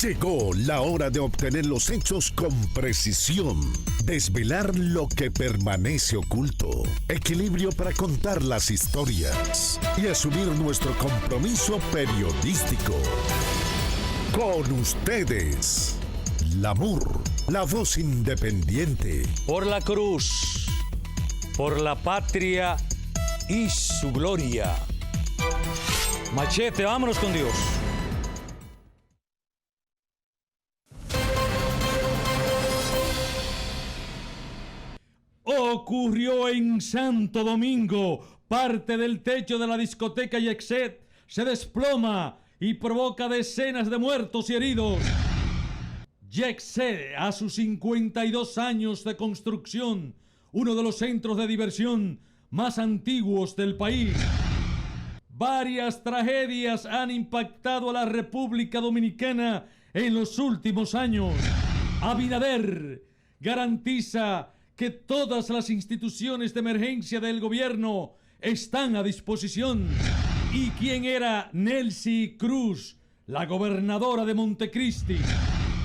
Llegó la hora de obtener los hechos con precisión, desvelar lo que permanece oculto, equilibrio para contar las historias y asumir nuestro compromiso periodístico. Con ustedes, Lamur, la voz independiente. Por la cruz, por la patria y su gloria. Machete, vámonos con Dios. Ocurrió en Santo Domingo. Parte del techo de la discoteca Yexet se desploma y provoca decenas de muertos y heridos. Yexet, a sus 52 años de construcción, uno de los centros de diversión más antiguos del país. Varias tragedias han impactado a la República Dominicana en los últimos años. Abinader garantiza que todas las instituciones de emergencia del gobierno están a disposición. ¿Y quién era Nelcy Cruz, la gobernadora de Montecristi?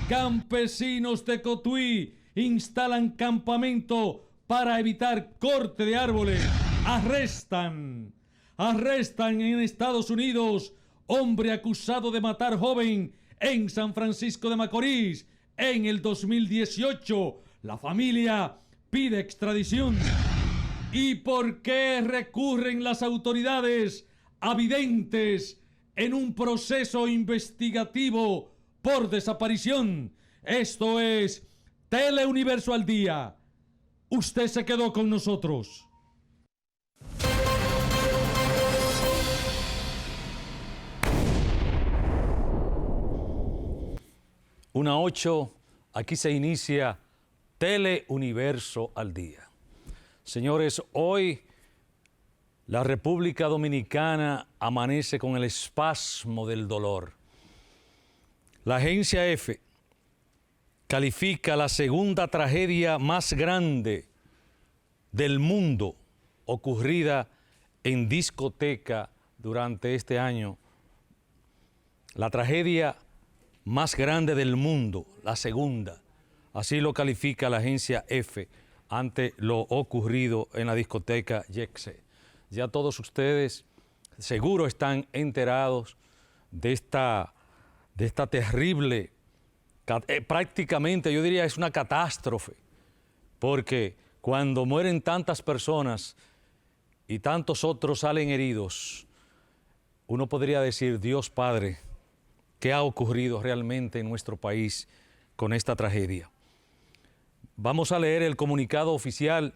Campesinos de Cotuí instalan campamento para evitar corte de árboles. Arrestan en Estados Unidos hombre acusado de matar joven en San Francisco de Macorís en el 2018. La familia pide extradición. ¿Y por qué recurren las autoridades a videntes en un proceso investigativo por desaparición? Esto es Teleuniverso al Día. Usted se quedó con nosotros. Una 8, aquí se inicia Teleuniverso al Día. Señores, hoy la República Dominicana amanece con el espasmo del dolor. La agencia EFE califica la segunda tragedia más grande del mundo ocurrida en discoteca durante este año. La tragedia más grande del mundo, la segunda. Así lo califica la agencia EFE ante lo ocurrido en la discoteca Yexet. Ya todos ustedes seguro están enterados de esta terrible, prácticamente yo diría es una catástrofe, porque cuando mueren tantas personas y tantos otros salen heridos, uno podría decir, Dios Padre, ¿qué ha ocurrido realmente en nuestro país con esta tragedia? Vamos a leer el comunicado oficial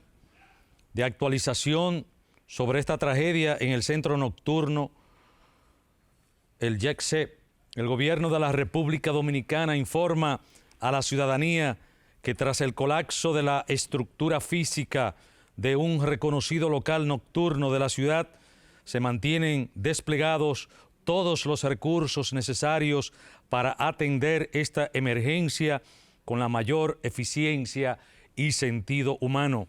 de actualización sobre esta tragedia en el centro nocturno, el Yexet. El gobierno de la República Dominicana informa a la ciudadanía que tras el colapso de la estructura física de un reconocido local nocturno de la ciudad, se mantienen desplegados todos los recursos necesarios para atender esta emergencia con la mayor eficiencia y sentido humano.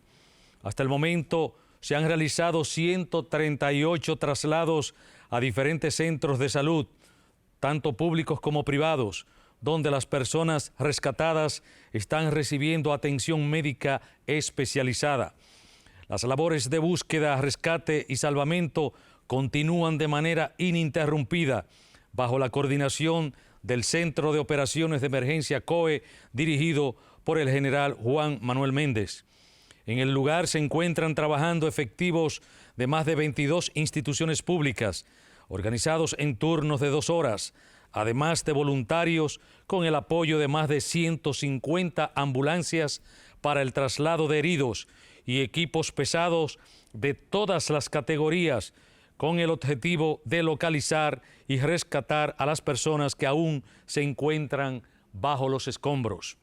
Hasta el momento se han realizado 138 traslados a diferentes centros de salud, tanto públicos como privados, donde las personas rescatadas están recibiendo atención médica especializada. Las labores de búsqueda, rescate y salvamento continúan de manera ininterrumpida bajo la coordinación del Centro de Operaciones de Emergencia COE, dirigido por el general Juan Manuel Méndez. En el lugar se encuentran trabajando efectivos de más de 22 instituciones públicas, organizados en turnos de 2 horas, además de voluntarios con el apoyo de más de 150 ambulancias para el traslado de heridos y equipos pesados de todas las categorías, con el objetivo de localizar y rescatar a las personas que aún se encuentran bajo los escombros.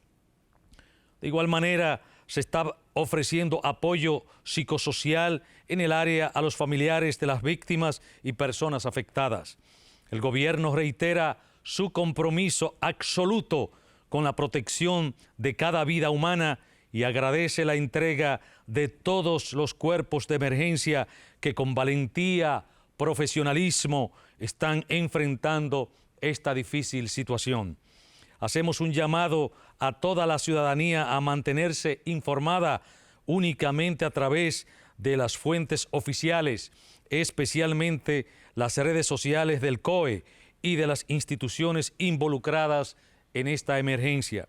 De igual manera, se está ofreciendo apoyo psicosocial en el área a los familiares de las víctimas y personas afectadas. El gobierno reitera su compromiso absoluto con la protección de cada vida humana y agradece la entrega de todos los cuerpos de emergencia que con valentía, profesionalismo están enfrentando esta difícil situación. hacemos un llamado a toda la ciudadanía a mantenerse informada únicamente a través de las fuentes oficiales, especialmente las redes sociales del COE y de las instituciones involucradas en esta emergencia.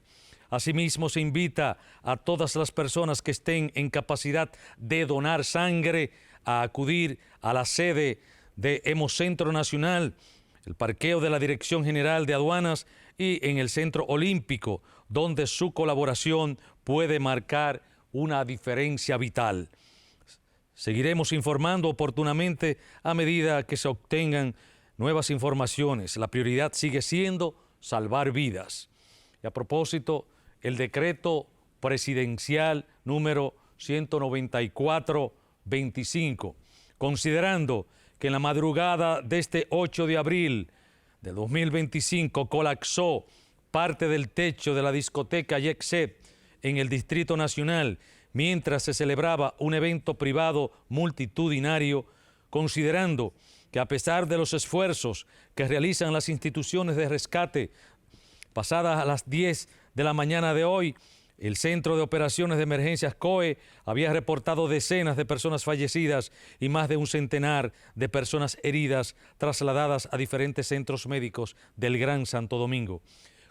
Asimismo, se invita a todas las personas que estén en capacidad de donar sangre a acudir a la sede de Hemocentro Nacional, el parqueo de la Dirección General de Aduanas y en el Centro Olímpico, donde su colaboración puede marcar una diferencia vital. Seguiremos informando oportunamente a medida que se obtengan nuevas informaciones. La prioridad sigue siendo salvar vidas. Y a propósito, el decreto presidencial número 194-25, considerando que en la madrugada de este 8 de abril de 2025 colapsó parte del techo de la discoteca Yexet en el Distrito Nacional mientras se celebraba un evento privado multitudinario, considerando que a pesar de los esfuerzos que realizan las instituciones de rescate, pasadas a las 10 de la mañana de hoy, el Centro de Operaciones de Emergencias COE había reportado decenas de personas fallecidas y más de un centenar de personas heridas trasladadas a diferentes centros médicos del Gran Santo Domingo.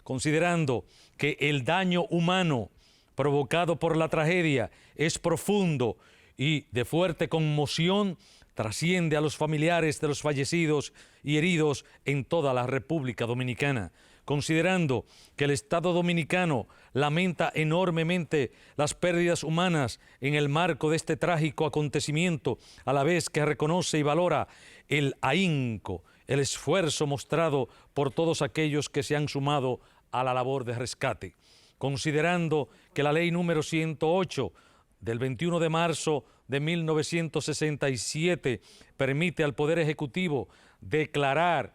Considerando que el daño humano provocado por la tragedia es profundo y de fuerte conmoción, trasciende a los familiares de los fallecidos y heridos en toda la República Dominicana. Considerando que el Estado Dominicano lamenta enormemente las pérdidas humanas en el marco de este trágico acontecimiento, a la vez que reconoce y valora el ahínco, el esfuerzo mostrado por todos aquellos que se han sumado a la labor de rescate. Considerando que la Ley número 108 del 21 de marzo de 1967 permite al Poder Ejecutivo declarar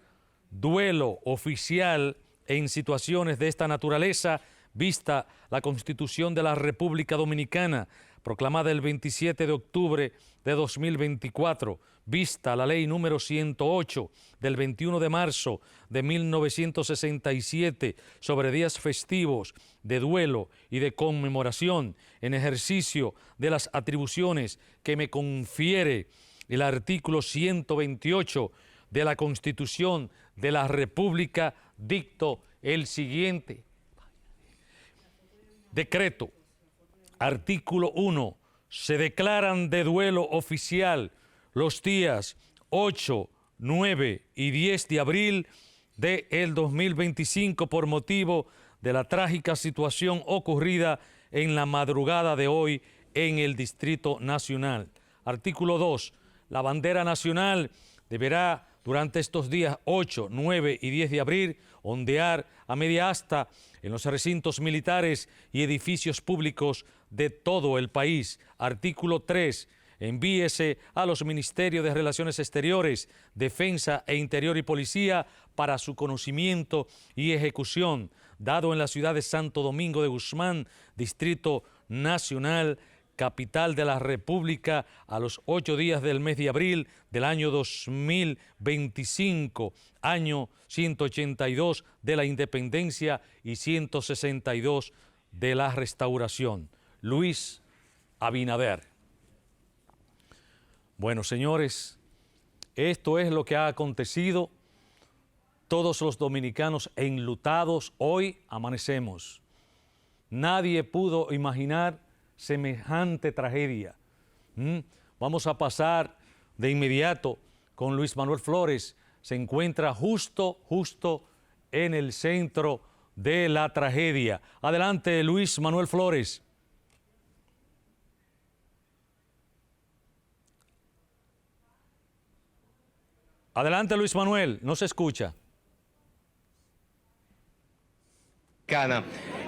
duelo oficial en situaciones de esta naturaleza, vista la Constitución de la República Dominicana, proclamada el 27 de octubre de 2024, vista la Ley número 108 del 21 de marzo de 1967 sobre días festivos de duelo y de conmemoración en ejercicio de las atribuciones que me confiere el artículo 128 de la Constitución de la República, dicto el siguiente decreto. Artículo 1. Se declaran de duelo oficial los días 8, 9 y 10 de abril del 2025 por motivo de la trágica situación ocurrida en la madrugada de hoy en el Distrito Nacional. Artículo 2. La bandera nacional deberá durante estos días 8, 9 y 10 de abril ondear a media asta en los recintos militares y edificios públicos de todo el país. Artículo 3. Envíese a los Ministerios de Relaciones Exteriores, Defensa e Interior y Policía para su conocimiento y ejecución, dado en la ciudad de Santo Domingo de Guzmán, Distrito Nacional, capital de la República, a los 8 días del mes de abril del año 2025, año 182 de la independencia y 162 de la restauración. Luis Abinader. Bueno, señores, esto es lo que ha acontecido. Todos los dominicanos enlutados, hoy amanecemos. Nadie pudo imaginar semejante tragedia. Vamos a pasar de inmediato con Luis Manuel Flores. Se encuentra justo en el centro de la tragedia. Adelante, Luis Manuel Flores. Adelante, Luis Manuel, no se escucha.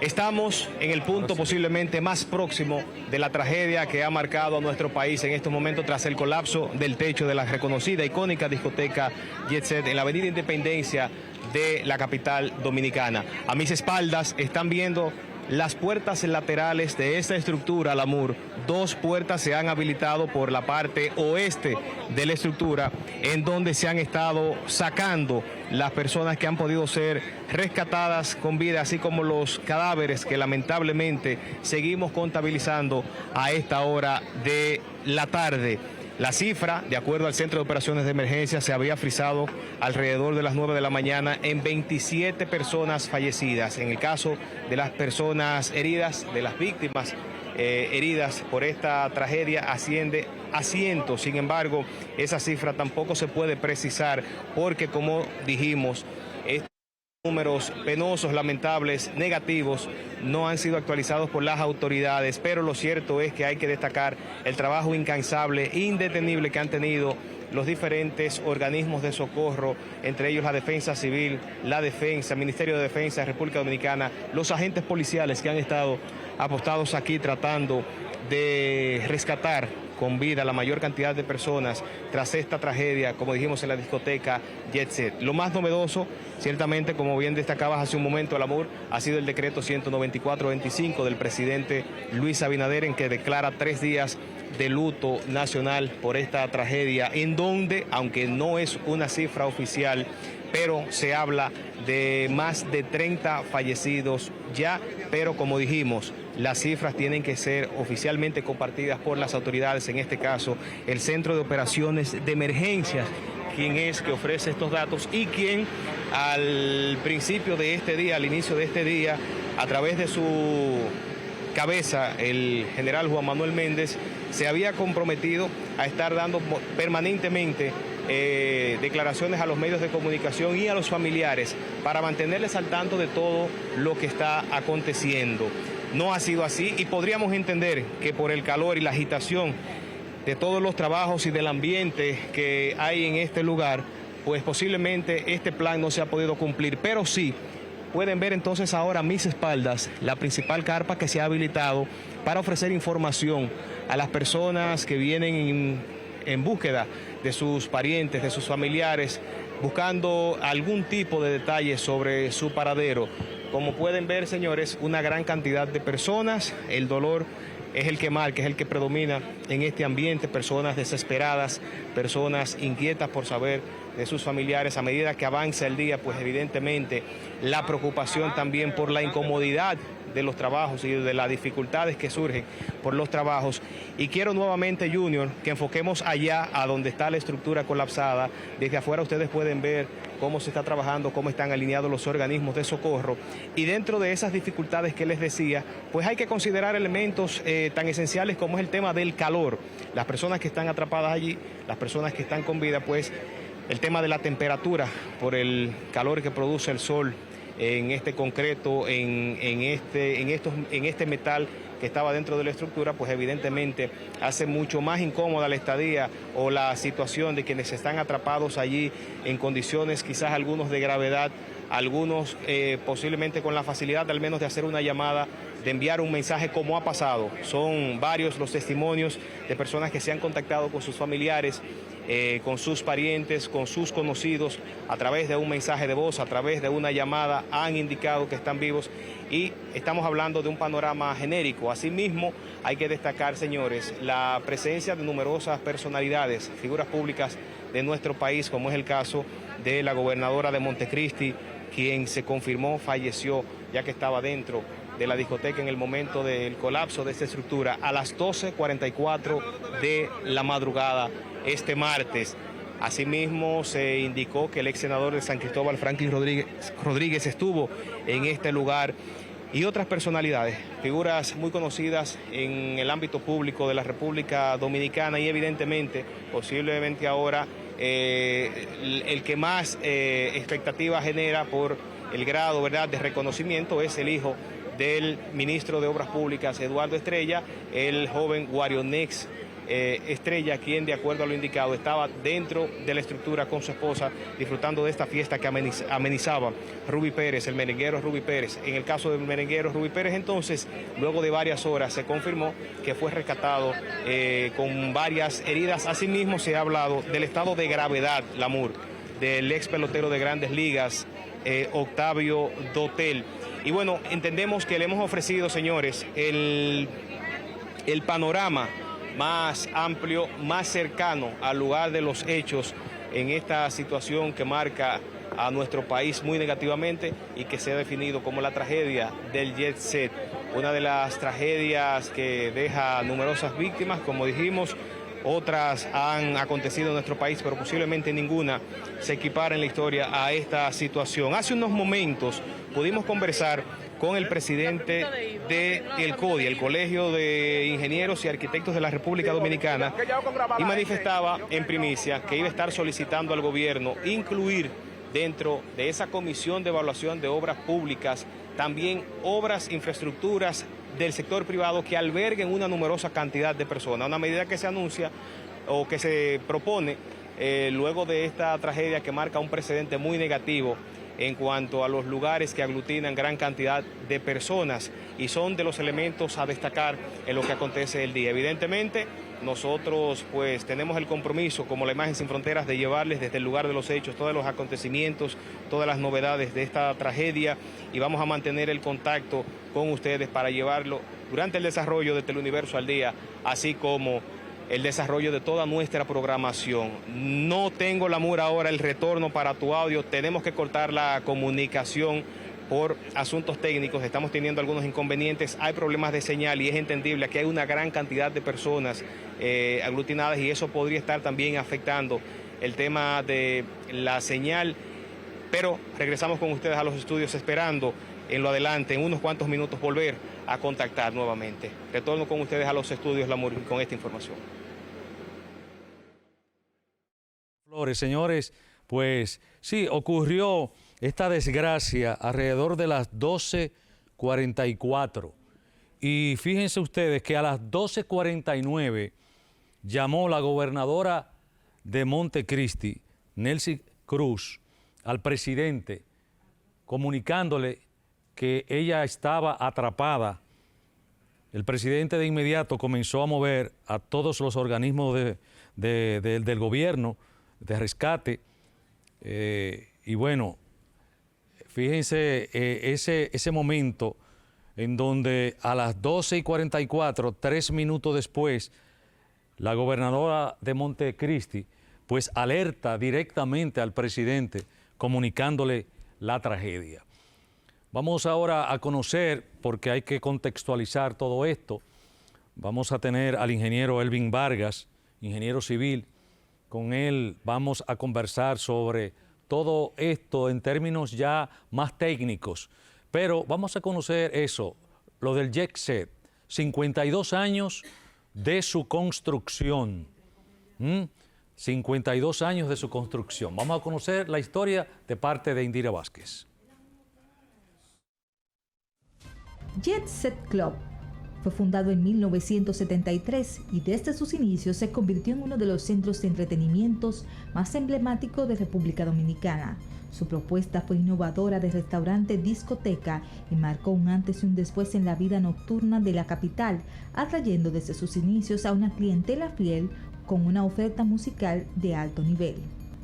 Estamos en el punto posiblemente más próximo de la tragedia que ha marcado a nuestro país en estos momentos tras el colapso del techo de la reconocida icónica discoteca Yexet en la avenida Independencia de la capital dominicana. A mis espaldas están viendo las puertas laterales de esta estructura, Lamur, 2 puertas se han habilitado por la parte oeste de la estructura, en donde se han estado sacando las personas que han podido ser rescatadas con vida, así como los cadáveres que lamentablemente seguimos contabilizando a esta hora de la tarde. La cifra, de acuerdo al Centro de Operaciones de Emergencia, se había frisado alrededor de las 9 de la mañana en 27 personas fallecidas. En el caso de las personas heridas, de las víctimas heridas por esta tragedia, asciende a 100. Sin embargo, esa cifra tampoco se puede precisar porque, como dijimos, números penosos, lamentables, negativos, no han sido actualizados por las autoridades, pero lo cierto es que hay que destacar el trabajo incansable, indetenible que han tenido los diferentes organismos de socorro, entre ellos la Defensa Civil, la Defensa, el Ministerio de Defensa de República Dominicana, los agentes policiales que han estado apostados aquí tratando de rescatar con vida la mayor cantidad de personas tras esta tragedia, como dijimos, en la discoteca Jet Set. Lo más novedoso, ciertamente, como bien destacabas hace un momento, Lamur, ha sido el decreto 194-25 del presidente Luis Abinader, en que declara 3 días de luto nacional por esta tragedia, en donde, aunque no es una cifra oficial, pero se habla de más de 30 fallecidos ya, pero como dijimos, las cifras tienen que ser oficialmente compartidas por las autoridades, en este caso el Centro de Operaciones de Emergencias, quien es que ofrece estos datos y quien al principio de este día, al inicio de este día, a través de su cabeza, el general Juan Manuel Méndez, se había comprometido a estar dando permanentemente declaraciones a los medios de comunicación y a los familiares para mantenerles al tanto de todo lo que está aconteciendo. No ha sido así y podríamos entender que por el calor y la agitación de todos los trabajos y del ambiente que hay en este lugar, pues posiblemente este plan no se ha podido cumplir, pero sí pueden ver entonces ahora a mis espaldas la principal carpa que se ha habilitado para ofrecer información a las personas que vienen en búsqueda de sus parientes, de sus familiares, buscando algún tipo de detalle sobre su paradero. Como pueden ver, señores, una gran cantidad de personas, el dolor es el que marca, es el que predomina en este ambiente, personas desesperadas, personas inquietas por saber de sus familiares. A medida que avanza el día, pues evidentemente la preocupación también por la incomodidad de los trabajos y de las dificultades que surgen por los trabajos. Y quiero nuevamente, Junior, que enfoquemos allá a donde está la estructura colapsada. Desde afuera ustedes pueden ver cómo se está trabajando, cómo están alineados los organismos de socorro. Y dentro de esas dificultades que les decía, pues hay que considerar elementos tan esenciales como es el tema del calor. Las personas que están atrapadas allí, las personas que están con vida, pues el tema de la temperatura por el calor que produce el sol en este concreto, en este metal que estaba dentro de la estructura, pues evidentemente hace mucho más incómoda la estadía o la situación de quienes están atrapados allí en condiciones quizás algunos de gravedad, algunos posiblemente con la facilidad al menos de hacer una llamada, de enviar un mensaje como ha pasado. Son varios los testimonios de personas que se han contactado con sus familiares, con sus parientes, con sus conocidos, a través de un mensaje de voz, a través de una llamada, han indicado que están vivos y estamos hablando de un panorama genérico. Asimismo, hay que destacar, señores, la presencia de numerosas personalidades, figuras públicas de nuestro país, como es el caso de la gobernadora de Montecristi, quien se confirmó falleció ya que estaba dentro de la discoteca en el momento del colapso de esta estructura a las 12:44 de la madrugada este martes. Asimismo, se indicó que el ex senador de San Cristóbal, Franklin Rodríguez, estuvo en este lugar y otras personalidades, figuras muy conocidas en el ámbito público de la República Dominicana y evidentemente, posiblemente ahora, el que más expectativa genera por el grado, ¿verdad?, de reconocimiento es el hijo del ministro de Obras Públicas, Eduardo Estrella, el joven Guarionex Estrella, quien de acuerdo a lo indicado estaba dentro de la estructura con su esposa disfrutando de esta fiesta que amenizaba Ruby Pérez, el merenguero Ruby Pérez. En el caso del merenguero Ruby Pérez, entonces, luego de varias horas se confirmó que fue rescatado con varias heridas. Asimismo se ha hablado del estado de gravedad, Lamur, del ex pelotero de Grandes Ligas, Octavio Dotel. Y bueno, entendemos que le hemos ofrecido, señores, el panorama más amplio, más cercano al lugar de los hechos en esta situación que marca a nuestro país muy negativamente y que se ha definido como la tragedia del Jet Set, una de las tragedias que deja numerosas víctimas, como dijimos. Otras han acontecido en nuestro país, pero posiblemente ninguna se equipara en la historia a esta situación. Hace unos momentos pudimos conversar con el presidente del CODI, el Colegio de Ingenieros y Arquitectos de la República Dominicana, y manifestaba en primicia que iba a estar solicitando al gobierno incluir dentro de esa comisión de evaluación de obras públicas también obras, infraestructuras del sector privado que alberguen una numerosa cantidad de personas, una medida que se anuncia o que se propone luego de esta tragedia que marca un precedente muy negativo en cuanto a los lugares que aglutinan gran cantidad de personas y son de los elementos a destacar en lo que acontece el día. Evidentemente, nosotros pues tenemos el compromiso, como la Imagen Sin Fronteras, de llevarles desde el lugar de los hechos todos los acontecimientos, todas las novedades de esta tragedia, y vamos a mantener el contacto con ustedes para llevarlo durante el desarrollo de Teleuniverso al Día, así como el desarrollo de toda nuestra programación. No tengo, Lamour, ahora el retorno para tu audio, tenemos que cortar la comunicación por asuntos técnicos, estamos teniendo algunos inconvenientes, hay problemas de señal y es entendible que hay una gran cantidad de personas aglutinadas y eso podría estar también afectando el tema de la señal, pero regresamos con ustedes a los estudios esperando en lo adelante, en unos cuantos minutos, volver a contactar nuevamente. Retorno con ustedes a los estudios, Lamour, con esta información. Flores, señores, pues sí, ocurrió esta desgracia alrededor de las 12:44. Y fíjense ustedes que a las 12:49 llamó la gobernadora de Montecristi, Nelcy Cruz, al presidente, comunicándole que ella estaba atrapada. El presidente de inmediato comenzó a mover a todos los organismos del gobierno de rescate. Y bueno, fíjense ese momento en donde a las 12:44, 3 minutos después, la gobernadora de Montecristi pues alerta directamente al presidente comunicándole la tragedia. Vamos ahora a conocer, porque hay que contextualizar todo esto, vamos a tener al ingeniero Elvin Vargas, ingeniero civil. Con él vamos a conversar sobre todo esto en términos ya más técnicos, pero vamos a conocer eso, lo del Jet Set, 52 años de su construcción. 52 años de su construcción. Vamos a conocer la historia de parte de Indira Vázquez. Jet Set Club fue fundado en 1973 y desde sus inicios se convirtió en uno de los centros de entretenimientos más emblemáticos de República Dominicana. Su propuesta fue innovadora de restaurante-discoteca y marcó un antes y un después en la vida nocturna de la capital, atrayendo desde sus inicios a una clientela fiel con una oferta musical de alto nivel.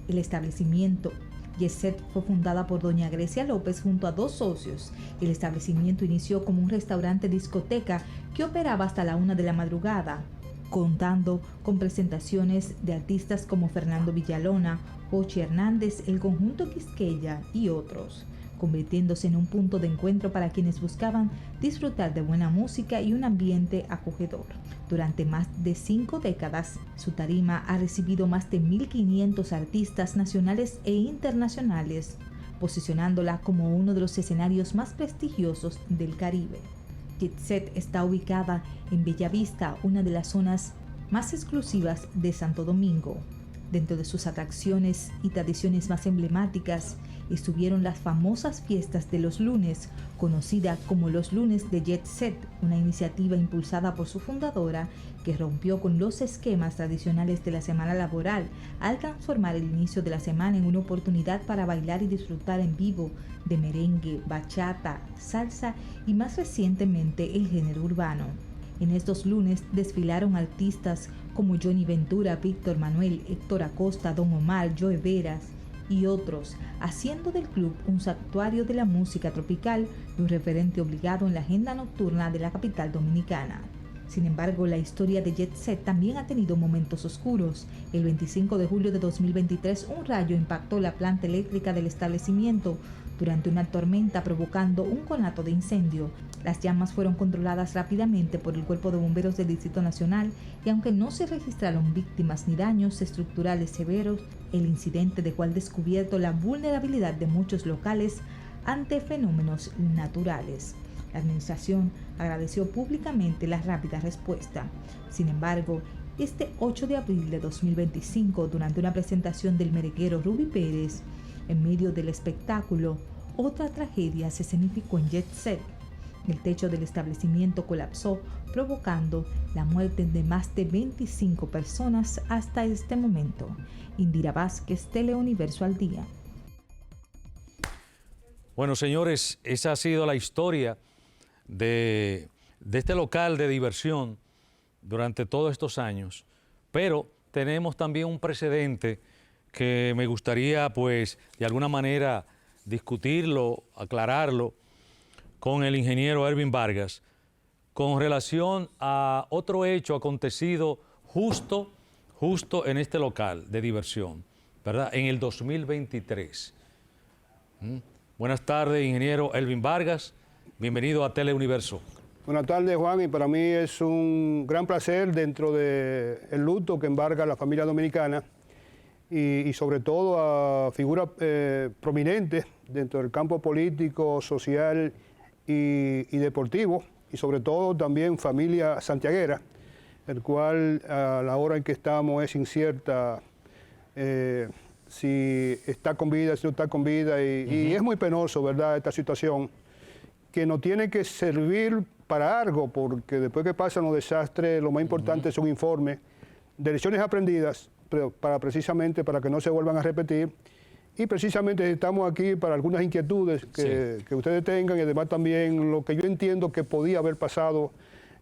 El establecimiento Jet Set fue fundada por doña Grecia López junto a 2 socios. El establecimiento inició como un restaurante-discoteca que operaba hasta la 1 de la madrugada, contando con presentaciones de artistas como Fernando Villalona, Jochi Hernández, el Conjunto Quisqueya y otros, convirtiéndose en un punto de encuentro para quienes buscaban disfrutar de buena música y un ambiente acogedor. Durante más de 5 décadas, su tarima ha recibido más de 1.500 artistas nacionales e internacionales, posicionándola como uno de los escenarios más prestigiosos del Caribe. Jet Set está ubicada en Bellavista, una de las zonas más exclusivas de Santo Domingo. Dentro de sus atracciones y tradiciones más emblemáticas estuvieron las famosas fiestas de los lunes, conocida como los lunes de Jet Set, una iniciativa impulsada por su fundadora que rompió con los esquemas tradicionales de la semana laboral al transformar el inicio de la semana en una oportunidad para bailar y disfrutar en vivo de merengue, bachata, salsa y más recientemente el género urbano. En estos lunes desfilaron artistas como Johnny Ventura, Víctor Manuel, Héctor Acosta, Don Omar, Joe Veras y otros, haciendo del club un santuario de la música tropical y un referente obligado en la agenda nocturna de la capital dominicana. Sin embargo, la historia de Jet Set también ha tenido momentos oscuros. El 25 de julio de 2023, un rayo impactó la planta eléctrica del establecimiento durante una tormenta, provocando un conato de incendio. Las llamas fueron controladas rápidamente por el Cuerpo de Bomberos del Distrito Nacional y aunque no se registraron víctimas ni daños estructurales severos, el incidente dejó al descubierto la vulnerabilidad de muchos locales ante fenómenos naturales. La administración agradeció públicamente la rápida respuesta. Sin embargo, este 8 de abril de 2025, durante una presentación del merenguero Ruby Pérez, en medio del espectáculo, otra tragedia se escenificó en Jet Set. El techo del establecimiento colapsó, provocando la muerte de más de 25 personas hasta este momento. Indira Vázquez, Teleuniverso al Día. Bueno, señores, esa ha sido la historia de este local de diversión durante todos estos años, pero tenemos también un precedente que me gustaría, pues, de alguna manera discutirlo, aclararlo con el ingeniero Ervin Vargas, con relación a otro hecho acontecido justo en este local de diversión, ¿verdad? En el 2023. Buenas tardes, ingeniero Ervin Vargas. Bienvenido a Teleuniverso. Buenas tardes, Juan, y para mí es un gran placer dentro del luto que embarga a la familia dominicana y sobre todo a figuras prominentes dentro del campo político, social y deportivo, y sobre todo también familia santiaguera, el cual a la hora en que estamos es incierta si está con vida, si no está con vida, y es muy penoso, ¿verdad?, esta situación, que nos tiene que servir para algo, porque después que pasan los desastres, lo más importante es un informe de lecciones aprendidas, pero precisamente para que no se vuelvan a repetir, y precisamente estamos aquí para algunas inquietudes que ustedes tengan, y además también lo que yo entiendo que podía haber pasado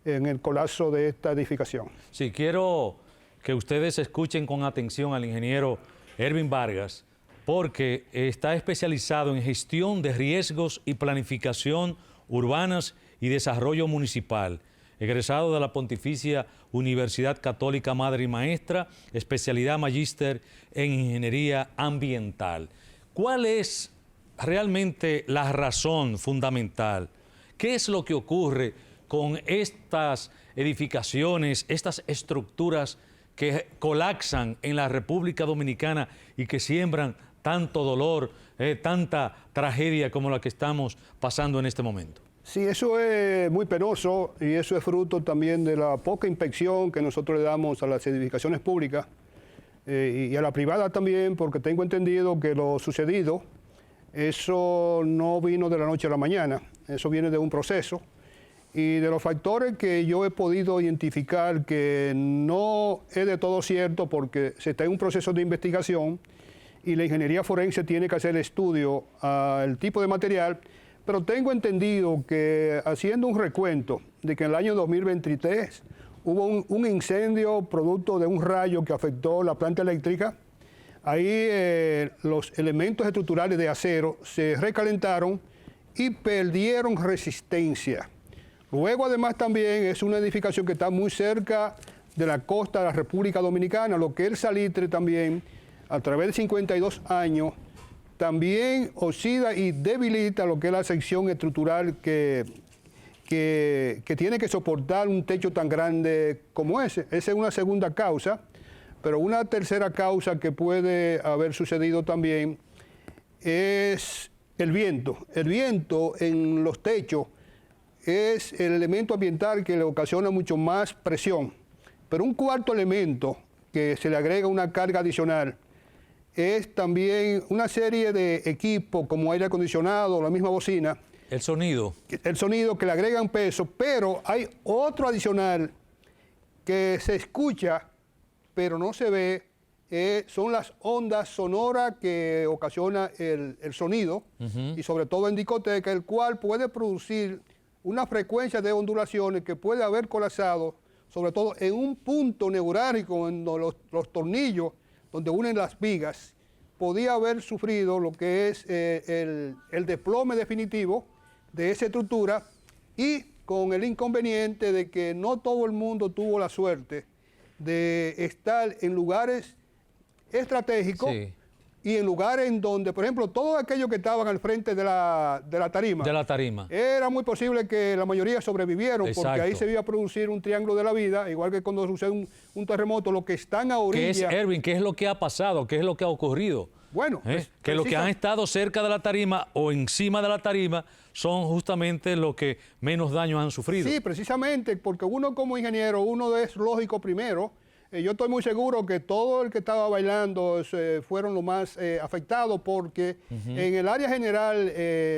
en el colapso de esta edificación. Sí, quiero que ustedes escuchen con atención al ingeniero Ervin Vargas, porque está especializado en gestión de riesgos y planificación urbanas y desarrollo municipal, egresado de la Pontificia Universidad Católica Madre y Maestra, especialidad magíster en Ingeniería Ambiental. ¿Cuál es realmente la razón fundamental? ¿Qué es lo que ocurre con estas edificaciones, estas estructuras que colapsan en la República Dominicana y que siembran tanto dolor, tanta tragedia como la que estamos pasando en este momento? Sí, eso es muy penoso y eso es fruto también de la poca inspección que nosotros le damos a las edificaciones públicas y a la privada también, porque tengo entendido que lo sucedido, eso no vino de la noche a la mañana, eso viene de un proceso. Y de los factores que yo he podido identificar, que no es de todo cierto porque se está en un proceso de investigación y la ingeniería forense tiene que hacer el estudio al tipo de material, pero tengo entendido que haciendo un recuento de que en el año 2023 hubo un incendio producto de un rayo que afectó la planta eléctrica. Ahí los elementos estructurales de acero se recalentaron y perdieron resistencia. Luego, además, también es una edificación que está muy cerca de la costa de la República Dominicana, lo que el salitre también, a través de 52 años, también oxida y debilita lo que es la sección estructural que tiene que soportar un techo tan grande como ese. Esa es una segunda causa, pero una tercera causa que puede haber sucedido también es el viento. El viento en los techos es el elemento ambiental que le ocasiona mucho más presión. Pero un cuarto elemento que se le agrega una carga adicional es también una serie de equipos como aire acondicionado, la misma bocina. El sonido. El sonido que le agregan peso, pero hay otro adicional que se escucha, pero no se ve, son las ondas sonoras que ocasiona el sonido, y sobre todo en discoteca, el cual puede producir una frecuencia de ondulaciones que puede haber colapsado, sobre todo en un punto neurálgico en los tornillos donde unen las vigas, podía haber sufrido lo que es el desplome definitivo de esa estructura, y con el inconveniente de que no todo el mundo tuvo la suerte de estar en lugares estratégicos, Sí. y en lugares en donde, por ejemplo, todos aquellos que estaban al frente de la tarima, De la tarima. era muy posible que la mayoría sobrevivieron, porque Exacto. ahí se iba a producir un triángulo de la vida, igual que cuando sucede un terremoto, los que están a ¿Qué es, orilla. Erwin? ¿Qué es lo que ha pasado? ¿Qué es lo que ha ocurrido? Bueno, pues, Que los que han precisa- estado cerca de la tarima o encima de la tarima son justamente los que menos daño han sufrido. Sí, precisamente, porque uno como ingeniero, uno es lógico primero. Yo estoy muy seguro que todo el que estaba bailando fueron los más afectados, porque en el área general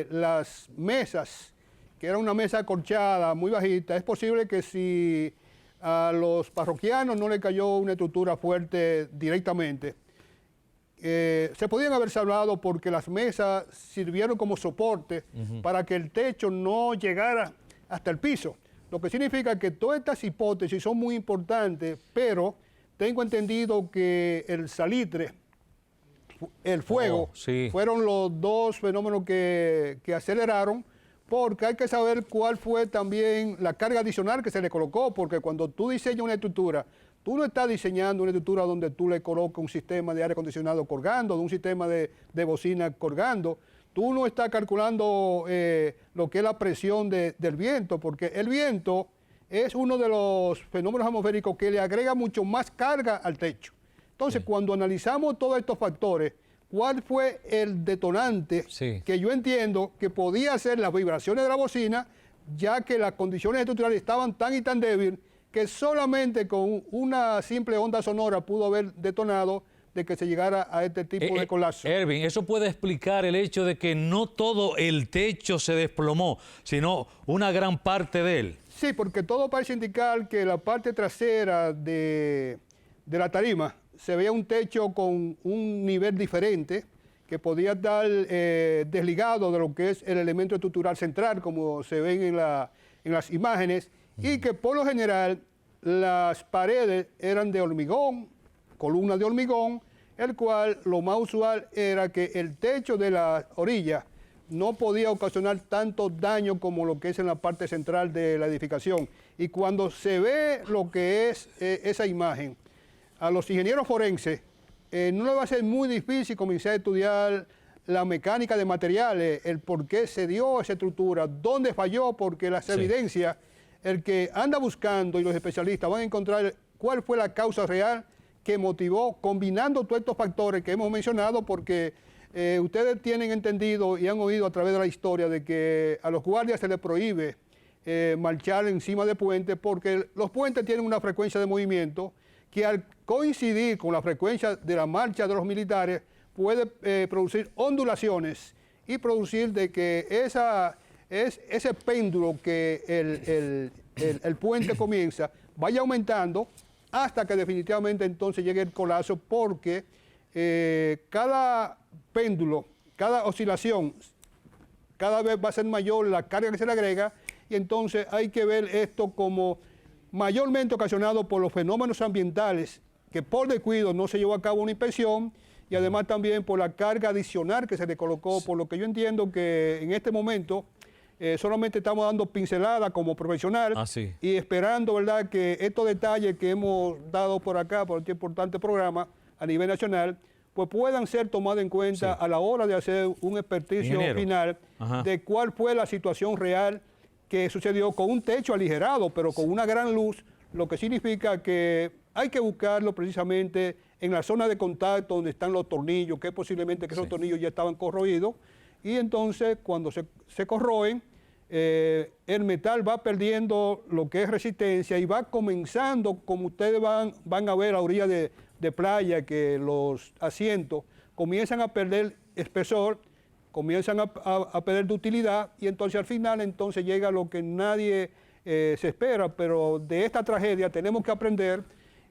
las mesas, que era una mesa acolchada, muy bajita, es posible que si a los parroquianos no le cayó una estructura fuerte directamente, se podían haber salvado, porque las mesas sirvieron como soporte para que el techo no llegara hasta el piso. Lo que significa que todas estas hipótesis son muy importantes, pero tengo entendido que el salitre, el fuego, sí. fueron los dos fenómenos que aceleraron, porque hay que saber cuál fue también la carga adicional que se le colocó, porque cuando tú diseñas una estructura, tú no estás diseñando una estructura donde tú le colocas un sistema de aire acondicionado colgando, un sistema de bocina colgando. Tú no estás calculando lo que es la presión del viento, porque el viento es uno de los fenómenos atmosféricos que le agrega mucho más carga al techo. Entonces, cuando analizamos todos estos factores, ¿cuál fue el detonante? Sí. Que yo entiendo que podía ser las vibraciones de la bocina, ya que las condiciones estructurales estaban tan y tan débiles que solamente con una simple onda sonora pudo haber detonado de que se llegara a este tipo de colapso. Erwin, eso puede explicar el hecho de que no todo el techo se desplomó, sino una gran parte de él. Sí, porque todo parece indicar que la parte trasera de la tarima se veía un techo con un nivel diferente, que podía estar desligado de lo que es el elemento estructural central, como se ven en las imágenes, y que por lo general las paredes eran de hormigón, columnas de hormigón, el cual lo más usual era que el techo de la orilla no podía ocasionar tanto daño como lo que es en la parte central de la edificación. Y cuando se ve lo que es esa imagen, a los ingenieros forenses no les va a ser muy difícil comenzar a estudiar la mecánica de materiales, el por qué se dio esa estructura, dónde falló, porque las evidencias, el que anda buscando y los especialistas van a encontrar cuál fue la causa real que motivó, combinando todos estos factores que hemos mencionado, porque ustedes tienen entendido y han oído a través de la historia de que a los guardias se les prohíbe marchar encima de puentes, porque los puentes tienen una frecuencia de movimiento que al coincidir con la frecuencia de la marcha de los militares puede producir ondulaciones y producir de que ese péndulo que el puente comienza vaya aumentando hasta que definitivamente entonces llegue el colapso, porque cada péndulo, cada oscilación, cada vez va a ser mayor la carga que se le agrega, y entonces hay que ver esto como mayormente ocasionado por los fenómenos ambientales, que por descuido no se llevó a cabo una inspección, y además también por la carga adicional que se le colocó, por lo que yo entiendo que en este momento solamente estamos dando pinceladas como profesional y esperando, ¿verdad?, que estos detalles que hemos dado por acá, por este importante programa a nivel nacional, pues puedan ser tomados en cuenta a la hora de hacer un experticio final de cuál fue la situación real que sucedió con un techo aligerado, pero con una gran luz, lo que significa que hay que buscarlo precisamente en la zona de contacto donde están los tornillos, que posiblemente que esos tornillos ya estaban corroídos, y entonces cuando se corroen, el metal va perdiendo lo que es resistencia y va comenzando, como ustedes van a ver a la orilla de playa, que los asientos comienzan a perder espesor, comienzan a perder de utilidad, y entonces al final entonces llega lo que nadie se espera. Pero de esta tragedia tenemos que aprender,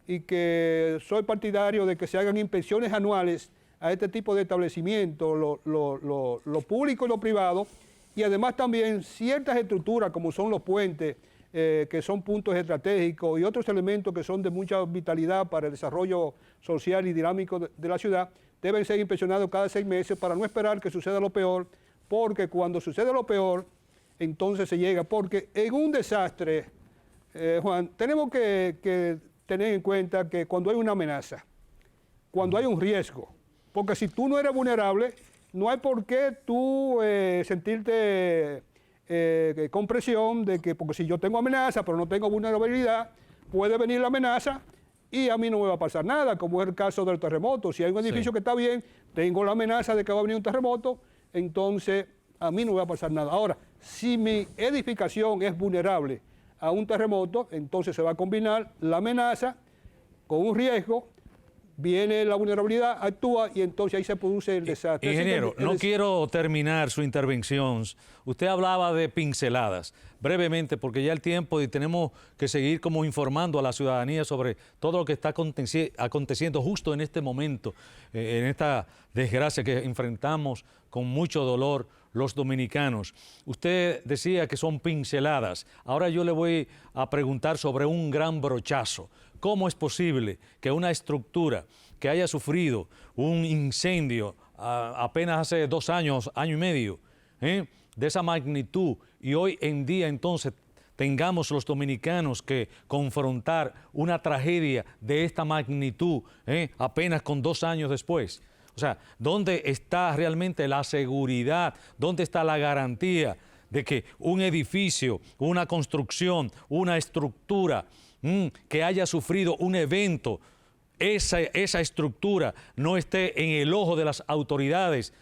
y que soy partidario de que se hagan inspecciones anuales a este tipo de establecimientos, lo público y lo privado, y además también ciertas estructuras como son los puentes, que son puntos estratégicos, y otros elementos que son de mucha vitalidad para el desarrollo social y dinámico de la ciudad, deben ser inspeccionados cada 6 meses para no esperar que suceda lo peor, porque cuando sucede lo peor, entonces se llega. Porque en un desastre, Juan, tenemos que tener en cuenta que cuando hay una amenaza, cuando hay un riesgo, porque si tú no eres vulnerable, no hay por qué tú sentirte con presión de que, porque si yo tengo amenaza pero no tengo vulnerabilidad, puede venir la amenaza y a mí no me va a pasar nada, como es el caso del terremoto. Si hay un edificio que está bien, tengo la amenaza de que va a venir un terremoto, entonces a mí no me va a pasar nada. Ahora, si mi edificación es vulnerable a un terremoto, entonces se va a combinar la amenaza con un riesgo, viene la vulnerabilidad, actúa y entonces ahí se produce el desastre. Ingeniero, no quiero terminar su intervención. Usted hablaba de pinceladas, brevemente, porque ya el tiempo y tenemos que seguir como informando a la ciudadanía sobre todo lo que está aconteciendo justo en este momento, en esta desgracia que enfrentamos con mucho dolor los dominicanos. Usted decía que son pinceladas. Ahora yo le voy a preguntar sobre un gran brochazo. ¿Cómo es posible que una estructura que haya sufrido un incendio apenas hace 2 años, año y medio, de esa magnitud, y hoy en día entonces tengamos los dominicanos que confrontar una tragedia de esta magnitud apenas con 2 años después? O sea, ¿dónde está realmente la seguridad? ¿Dónde está la garantía de que un edificio, una construcción, una estructura que haya sufrido un evento, esa estructura no esté en el ojo de las autoridades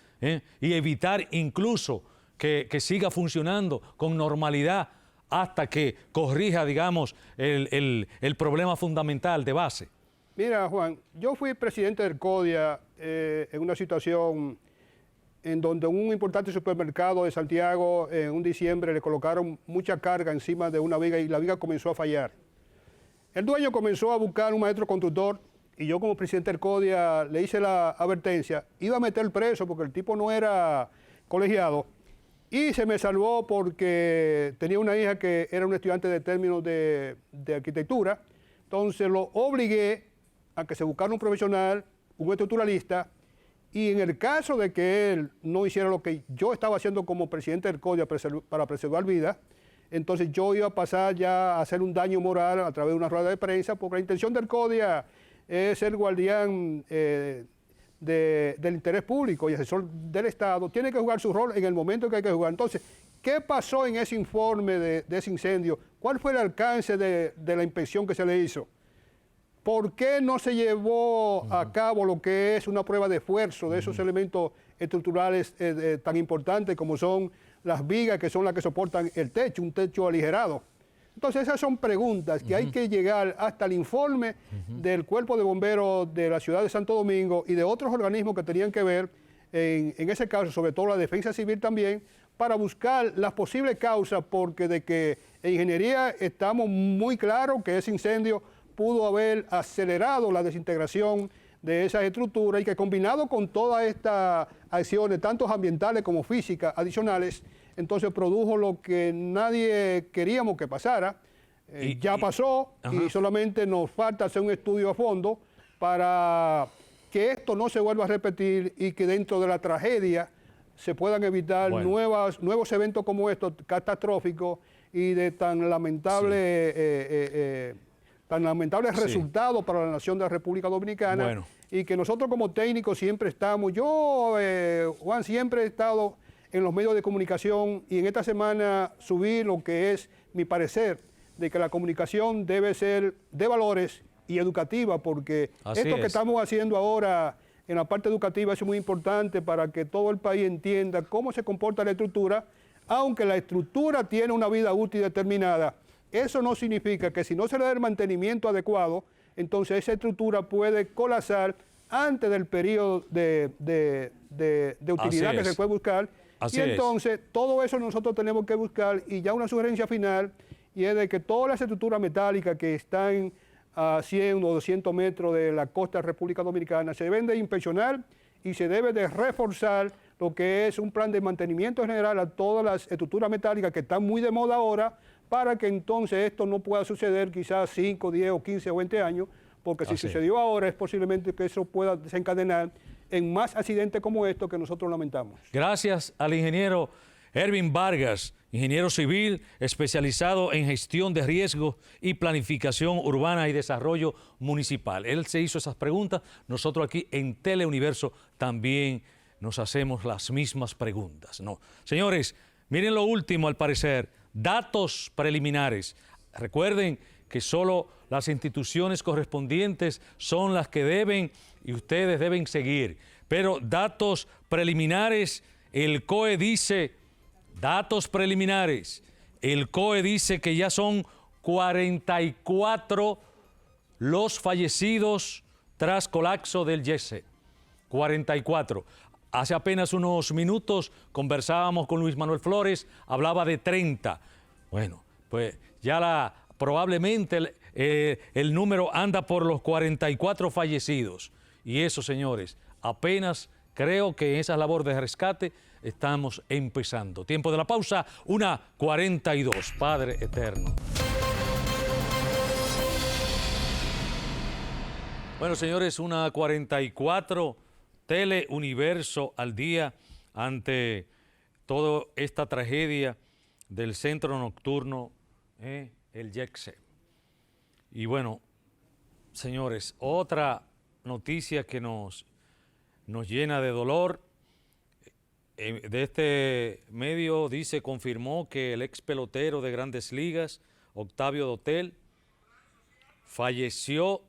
y evitar incluso que siga funcionando con normalidad hasta que corrija, digamos, el problema fundamental de base? Mira, Juan, yo fui presidente del CODIA en una situación en donde un importante supermercado de Santiago en un diciembre le colocaron mucha carga encima de una viga y la viga comenzó a fallar. El dueño comenzó a buscar un maestro constructor y yo como presidente del CODIA le hice la advertencia, iba a meter preso porque el tipo no era colegiado y se me salvó porque tenía una hija que era un estudiante de términos de arquitectura, entonces lo obligué a que se buscara un profesional, un estructuralista, y en el caso de que él no hiciera lo que yo estaba haciendo como presidente del CODIA para preservar vidas, entonces yo iba a pasar ya a hacer un daño moral a través de una rueda de prensa, porque la intención del CODIA es ser guardián del interés público y asesor del Estado. Tiene que jugar su rol en el momento que hay que jugar. Entonces, ¿qué pasó en ese informe de ese incendio? ¿Cuál fue el alcance de la inspección que se le hizo? ¿Por qué no se llevó a cabo lo que es una prueba de esfuerzo de esos elementos estructurales tan importantes como son las vigas, que son las que soportan el techo, un techo aligerado? Entonces esas son preguntas que hay que llegar hasta el informe del Cuerpo de Bomberos de la ciudad de Santo Domingo y de otros organismos que tenían que ver, en ese caso, sobre todo la Defensa Civil también, para buscar las posibles causas, porque de que en ingeniería estamos muy claros que ese incendio pudo haber acelerado la desintegración de esas estructuras y que combinado con todas estas acciones, tanto ambientales como físicas adicionales, entonces produjo lo que nadie queríamos que pasara. Ya pasó y solamente nos falta hacer un estudio a fondo para que esto no se vuelva a repetir y que dentro de la tragedia se puedan evitar nuevos eventos como estos, catastróficos y de tan lamentable... tan lamentables resultados para la nación de la República Dominicana y que nosotros como técnicos siempre estamos, yo, Juan, siempre he estado en los medios de comunicación y en esta semana subí lo que es mi parecer de que la comunicación debe ser de valores y educativa, porque esto que estamos haciendo ahora en la parte educativa es muy importante para que todo el país entienda cómo se comporta la estructura, aunque la estructura tiene una vida útil determinada. Eso no significa que si no se le da el mantenimiento adecuado, entonces esa estructura puede colapsar antes del periodo de utilidad que se puede buscar. Y entonces todo eso nosotros tenemos que buscar, y ya una sugerencia final, y es de que todas las estructuras metálicas que están a 100 o 200 metros de la costa de la República Dominicana se deben de inspeccionar y se debe de reforzar lo que es un plan de mantenimiento general a todas las estructuras metálicas que están muy de moda ahora, para que entonces esto no pueda suceder quizás 5, 10 o 15 o 20 años, porque si sucedió ahora es posiblemente que eso pueda desencadenar en más accidentes como estos que nosotros lamentamos. Gracias al ingeniero Ervin Vargas, ingeniero civil especializado en gestión de riesgos y planificación urbana y desarrollo municipal. Él se hizo esas preguntas, nosotros aquí en Teleuniverso también nos hacemos las mismas preguntas. No. Señores, miren lo último al parecer, datos preliminares. Recuerden que solo las instituciones correspondientes son las que deben y ustedes deben seguir. Pero datos preliminares, el COE dice, que ya son 44 los fallecidos tras colapso del Jet-Set. 44. Hace apenas unos minutos conversábamos con Luis Manuel Flores, hablaba de 30. Bueno, pues ya probablemente el número anda por los 44 fallecidos. Y eso, señores, apenas creo que en esa labor de rescate estamos empezando. Tiempo de la pausa, 1:42. Padre eterno. Bueno, señores, 1:44, Teleuniverso al día ante toda esta tragedia del centro nocturno, el Jet-Set. Y bueno, señores, otra noticia que nos llena de dolor. De este medio dice, confirmó que el ex pelotero de Grandes Ligas, Octavio Dotel, falleció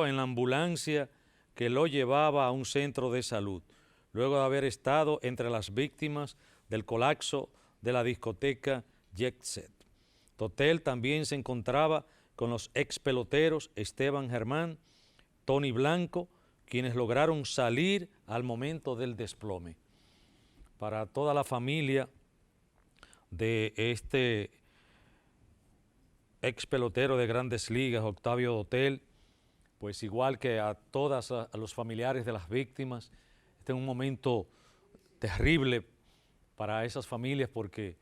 en la ambulancia que lo llevaba a un centro de salud, luego de haber estado entre las víctimas del colapso de la discoteca Jet-Set. Dotel también se encontraba con los ex peloteros Esteban Germán, Tony Blanco, quienes lograron salir al momento del desplome. Para toda la familia de este ex pelotero de Grandes Ligas, Octavio Dotel, pues igual que a los familiares de las víctimas, este es un momento terrible para esas familias porque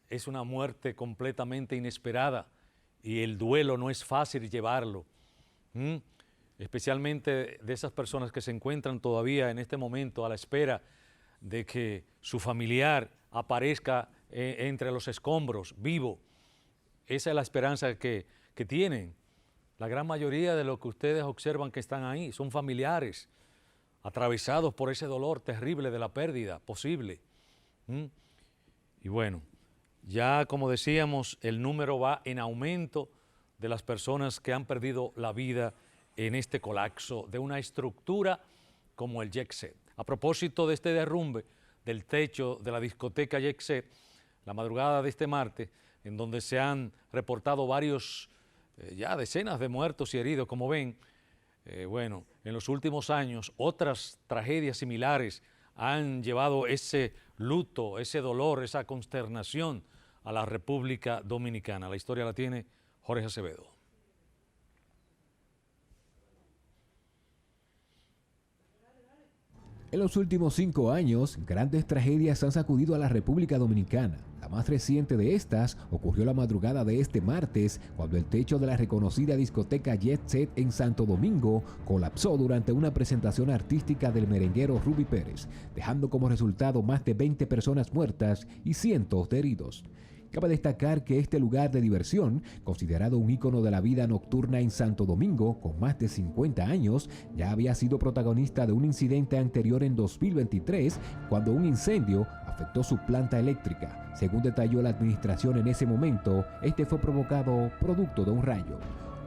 es una muerte completamente inesperada y el duelo no es fácil llevarlo. Especialmente de esas personas que se encuentran todavía en este momento a la espera de que su familiar aparezca entre los escombros, vivo. Esa es la esperanza que tienen. La gran mayoría de los que ustedes observan que están ahí son familiares atravesados por ese dolor terrible de la pérdida posible. Y bueno, ya como decíamos, el número va en aumento de las personas que han perdido la vida en este colapso de una estructura como el Jet-Set. A propósito de este derrumbe del techo de la discoteca Jet-Set, la madrugada de este martes, en donde se han reportado varios, ya decenas de muertos y heridos, como ven, bueno, en los últimos años otras tragedias similares han llevado ese luto, ese dolor, esa consternación a la República Dominicana. La historia la tiene Jorge Acevedo. En los últimos 5 años, grandes tragedias han sacudido a la República Dominicana. La más reciente de estas ocurrió la madrugada de este martes, cuando el techo de la reconocida discoteca Jet-Set en Santo Domingo colapsó durante una presentación artística del merenguero Ruby Pérez, dejando como resultado más de 20 personas muertas y cientos de heridos. Cabe destacar que este lugar de diversión, considerado un ícono de la vida nocturna en Santo Domingo con más de 50 años, ya había sido protagonista de un incidente anterior en 2023, cuando un incendio afectó su planta eléctrica. Según detalló la administración en ese momento, este fue provocado producto de un rayo.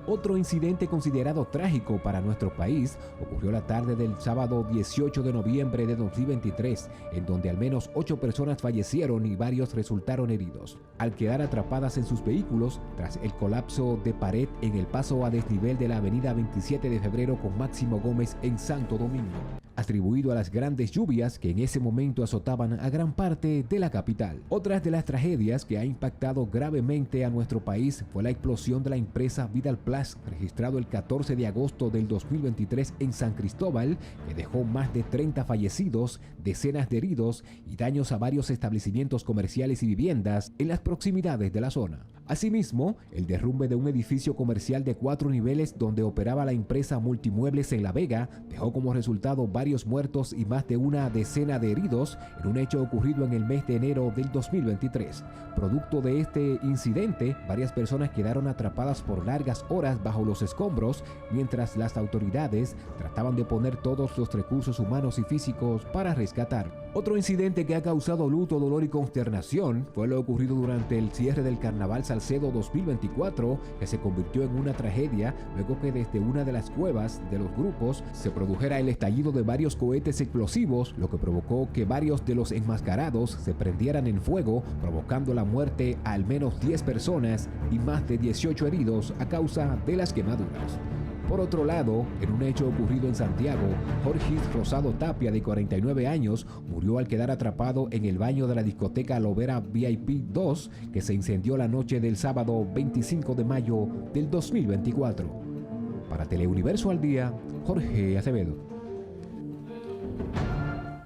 Otro incidente considerado trágico para nuestro país ocurrió la tarde del sábado 18 de noviembre de 2023, en donde al menos 8 personas fallecieron y varios resultaron heridos, al quedar atrapadas en sus vehículos tras el colapso de pared en el paso a desnivel de la avenida 27 de febrero con Máximo Gómez en Santo Domingo, atribuido a las grandes lluvias que en ese momento azotaban a gran parte de la capital. Otras de las tragedias que ha impactado gravemente a nuestro país fue la explosión de la empresa Vidal Plus, registrado el 14 de agosto del 2023 en San Cristóbal, que dejó más de 30 fallecidos, decenas de heridos y daños a varios establecimientos comerciales y viviendas en las proximidades de la zona. Asimismo, el derrumbe de un edificio comercial de 4 niveles donde operaba la empresa Multimuebles en La Vega dejó como resultado varios muertos y más de una decena de heridos en un hecho ocurrido en el mes de enero del 2023. Producto de este incidente, varias personas quedaron atrapadas por largas horas bajo los escombros, mientras las autoridades trataban de poner todos los recursos humanos y físicos para rescatar. Otro incidente que ha causado luto, dolor y consternación fue lo ocurrido durante el cierre del Carnaval Salcedo 2024, que se convirtió en una tragedia luego que desde una de las cuevas de los grupos se produjera el estallido de varios cohetes explosivos, lo que provocó que varios de los enmascarados se prendieran en fuego, provocando la muerte a al menos 10 personas y más de 18 heridos a causa de las quemaduras. Por otro lado, en un hecho ocurrido en Santiago, Jorge Rosado Tapia, de 49 años, murió al quedar atrapado en el baño de la discoteca Lovera VIP 2, que se incendió la noche del sábado 25 de mayo del 2024. Para Teleuniverso al Día, Jorge Acevedo.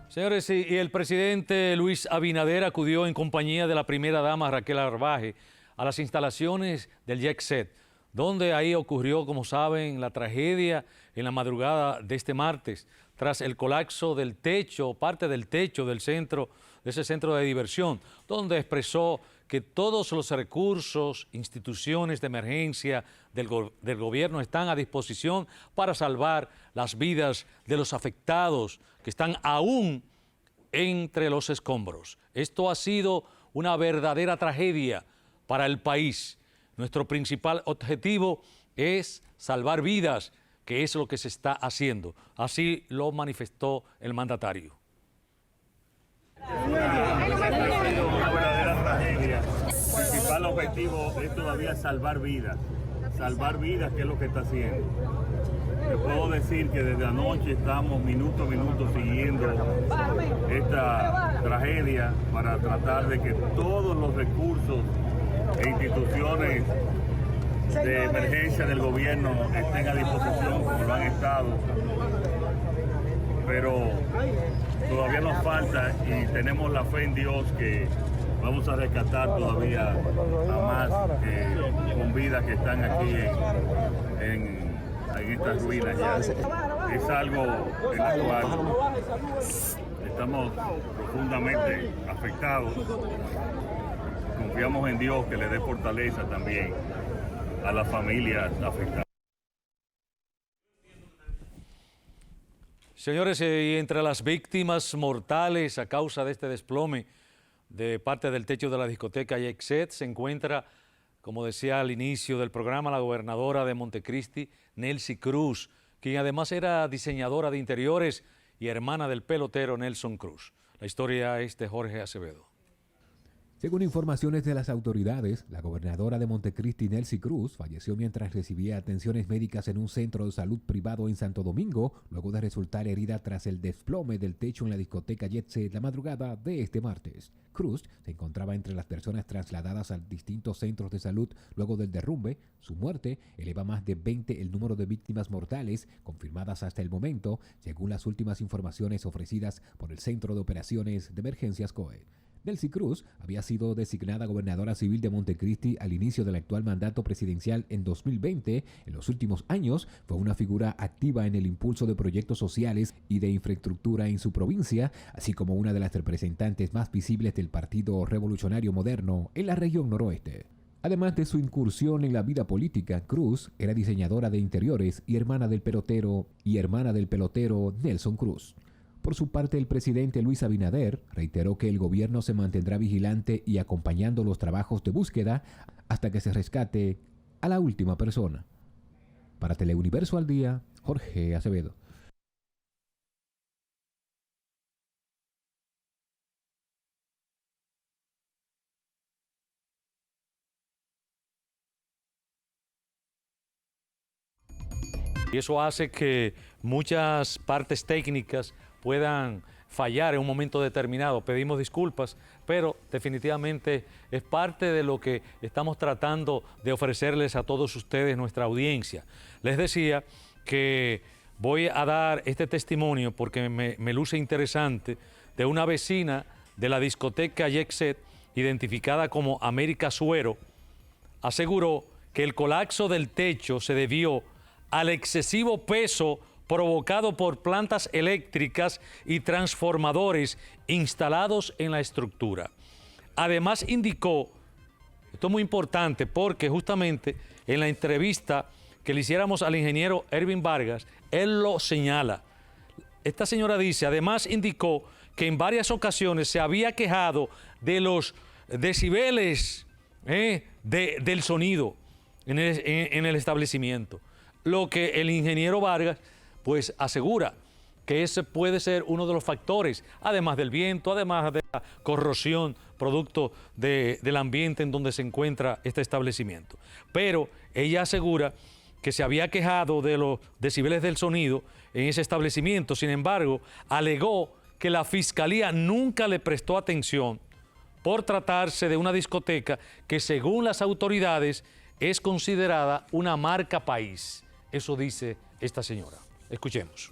Señores, y el presidente Luis Abinader acudió en compañía de la primera dama Raquel Arbaje a las instalaciones del JETSET, donde ahí ocurrió, como saben, la tragedia en la madrugada de este martes, tras el colapso del techo, parte del techo del centro, de ese centro de diversión, donde expresó que todos los recursos, instituciones de emergencia del gobierno están a disposición para salvar las vidas de los afectados que están aún entre los escombros. Esto ha sido una verdadera tragedia para el país. Nuestro principal objetivo es salvar vidas, que es lo que se está haciendo. Así lo manifestó el mandatario. Una verdadera tragedia. El principal objetivo es todavía salvar vidas, que es lo que está haciendo. Te puedo decir que desde anoche estamos minuto a minuto siguiendo esta tragedia para tratar de que todos los recursos e instituciones de emergencia del gobierno estén a disposición como lo han estado, pero todavía nos falta y tenemos la fe en Dios que vamos a rescatar todavía a más con vida que están aquí en estas ruinas ya. Es algo en la cual estamos profundamente afectados. Confiamos en Dios que le dé fortaleza también a las familias afectadas. Señores, y entre las víctimas mortales a causa de este desplome de parte del techo de la discoteca JETSET se encuentra, como decía al inicio del programa, la gobernadora de Montecristi, Nelcy Cruz, quien además era diseñadora de interiores y hermana del pelotero Nelson Cruz. La historia es de Jorge Acevedo. Según informaciones de las autoridades, la gobernadora de Montecristi, Nelcy Cruz, falleció mientras recibía atenciones médicas en un centro de salud privado en Santo Domingo, luego de resultar herida tras el desplome del techo en la discoteca JETSET la madrugada de este martes. Cruz se encontraba entre las personas trasladadas a distintos centros de salud luego del derrumbe. Su muerte eleva más de 20 el número de víctimas mortales confirmadas hasta el momento, según las últimas informaciones ofrecidas por el Centro de Operaciones de Emergencias COE. Nelcy Cruz había sido designada gobernadora civil de Montecristi al inicio del actual mandato presidencial en 2020. En los últimos años fue una figura activa en el impulso de proyectos sociales y de infraestructura en su provincia, así como una de las representantes más visibles del Partido Revolucionario Moderno en la región noroeste. Además de su incursión en la vida política, Cruz era diseñadora de interiores y hermana del pelotero Nelson Cruz. Por su parte, el presidente Luis Abinader reiteró que el gobierno se mantendrá vigilante y acompañando los trabajos de búsqueda hasta que se rescate a la última persona. Para Teleuniverso al Día, Jorge Acevedo. Y eso hace que muchas partes técnicas puedan fallar en un momento determinado. Pedimos disculpas, pero definitivamente es parte de lo que estamos tratando de ofrecerles a todos ustedes, nuestra audiencia. Les decía que voy a dar este testimonio porque me luce interesante de una vecina de la discoteca JETSET, identificada como América Suero, aseguró que el colapso del techo se debió al excesivo peso provocado por plantas eléctricas y transformadores instalados en la estructura. Además indicó, esto es muy importante porque justamente en la entrevista que le hiciéramos al ingeniero Ervin Vargas, él lo señala. Esta señora dice, además indicó que en varias ocasiones se había quejado de los decibeles del sonido en el establecimiento. Lo que el ingeniero Vargas pues asegura que ese puede ser uno de los factores, además del viento, además de la corrosión producto del ambiente en donde se encuentra este establecimiento. Pero ella asegura que se había quejado de los decibeles del sonido en ese establecimiento. Sin embargo, alegó que la Fiscalía nunca le prestó atención por tratarse de una discoteca que, según las autoridades, es considerada una marca país. Eso dice esta señora. Escuchemos.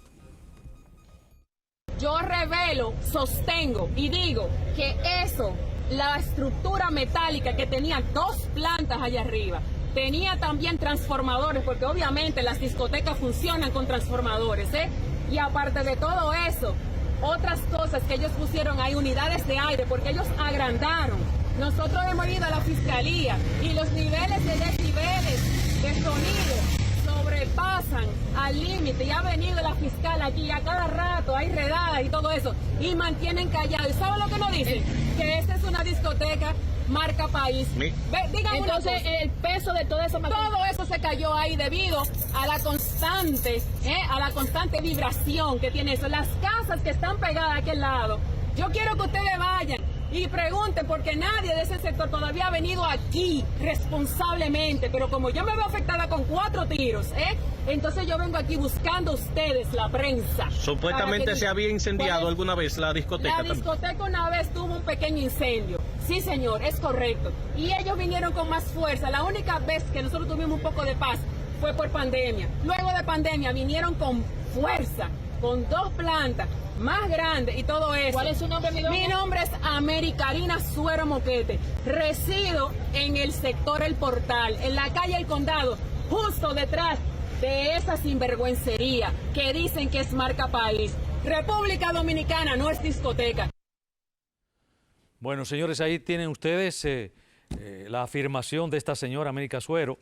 Yo revelo, sostengo y digo que eso, la estructura metálica que tenía 2 plantas allá arriba, tenía también transformadores, porque obviamente las discotecas funcionan con transformadores, y aparte de todo eso, otras cosas que ellos pusieron ahí, unidades de aire, porque ellos agrandaron. Nosotros hemos ido a la Fiscalía y los niveles de decibeles de sonido sobrepasan al límite, y ha venido la fiscal aquí a cada rato, hay redadas y todo eso, y mantienen callado. ¿Y saben lo que nos dicen? Que esta es una discoteca marca país. Entonces el peso de todo eso se cayó ahí debido a la constante vibración que tiene eso. Las casas que están pegadas a aquel lado, yo quiero que ustedes vayan y pregunten, porque nadie de ese sector todavía ha venido aquí responsablemente, pero como yo me veo afectada con 4 tiros, entonces yo vengo aquí buscando a ustedes, la prensa. Supuestamente se había incendiado alguna vez la discoteca. La discoteca una vez tuvo un pequeño incendio. Sí, señor, es correcto. Y ellos vinieron con más fuerza. La única vez que nosotros tuvimos un poco de paz fue por pandemia. Luego de pandemia vinieron con fuerza, con 2 plantas más grandes y todo eso. ¿Cuál es su nombre, mi doña? Mi nombre es Americarina Suero Moquete. Resido en el sector El Portal, en la calle El Condado, justo detrás de esa sinvergüencería que dicen que es marca país. República Dominicana no es discoteca. Bueno, señores, ahí tienen ustedes la afirmación de esta señora América Suero,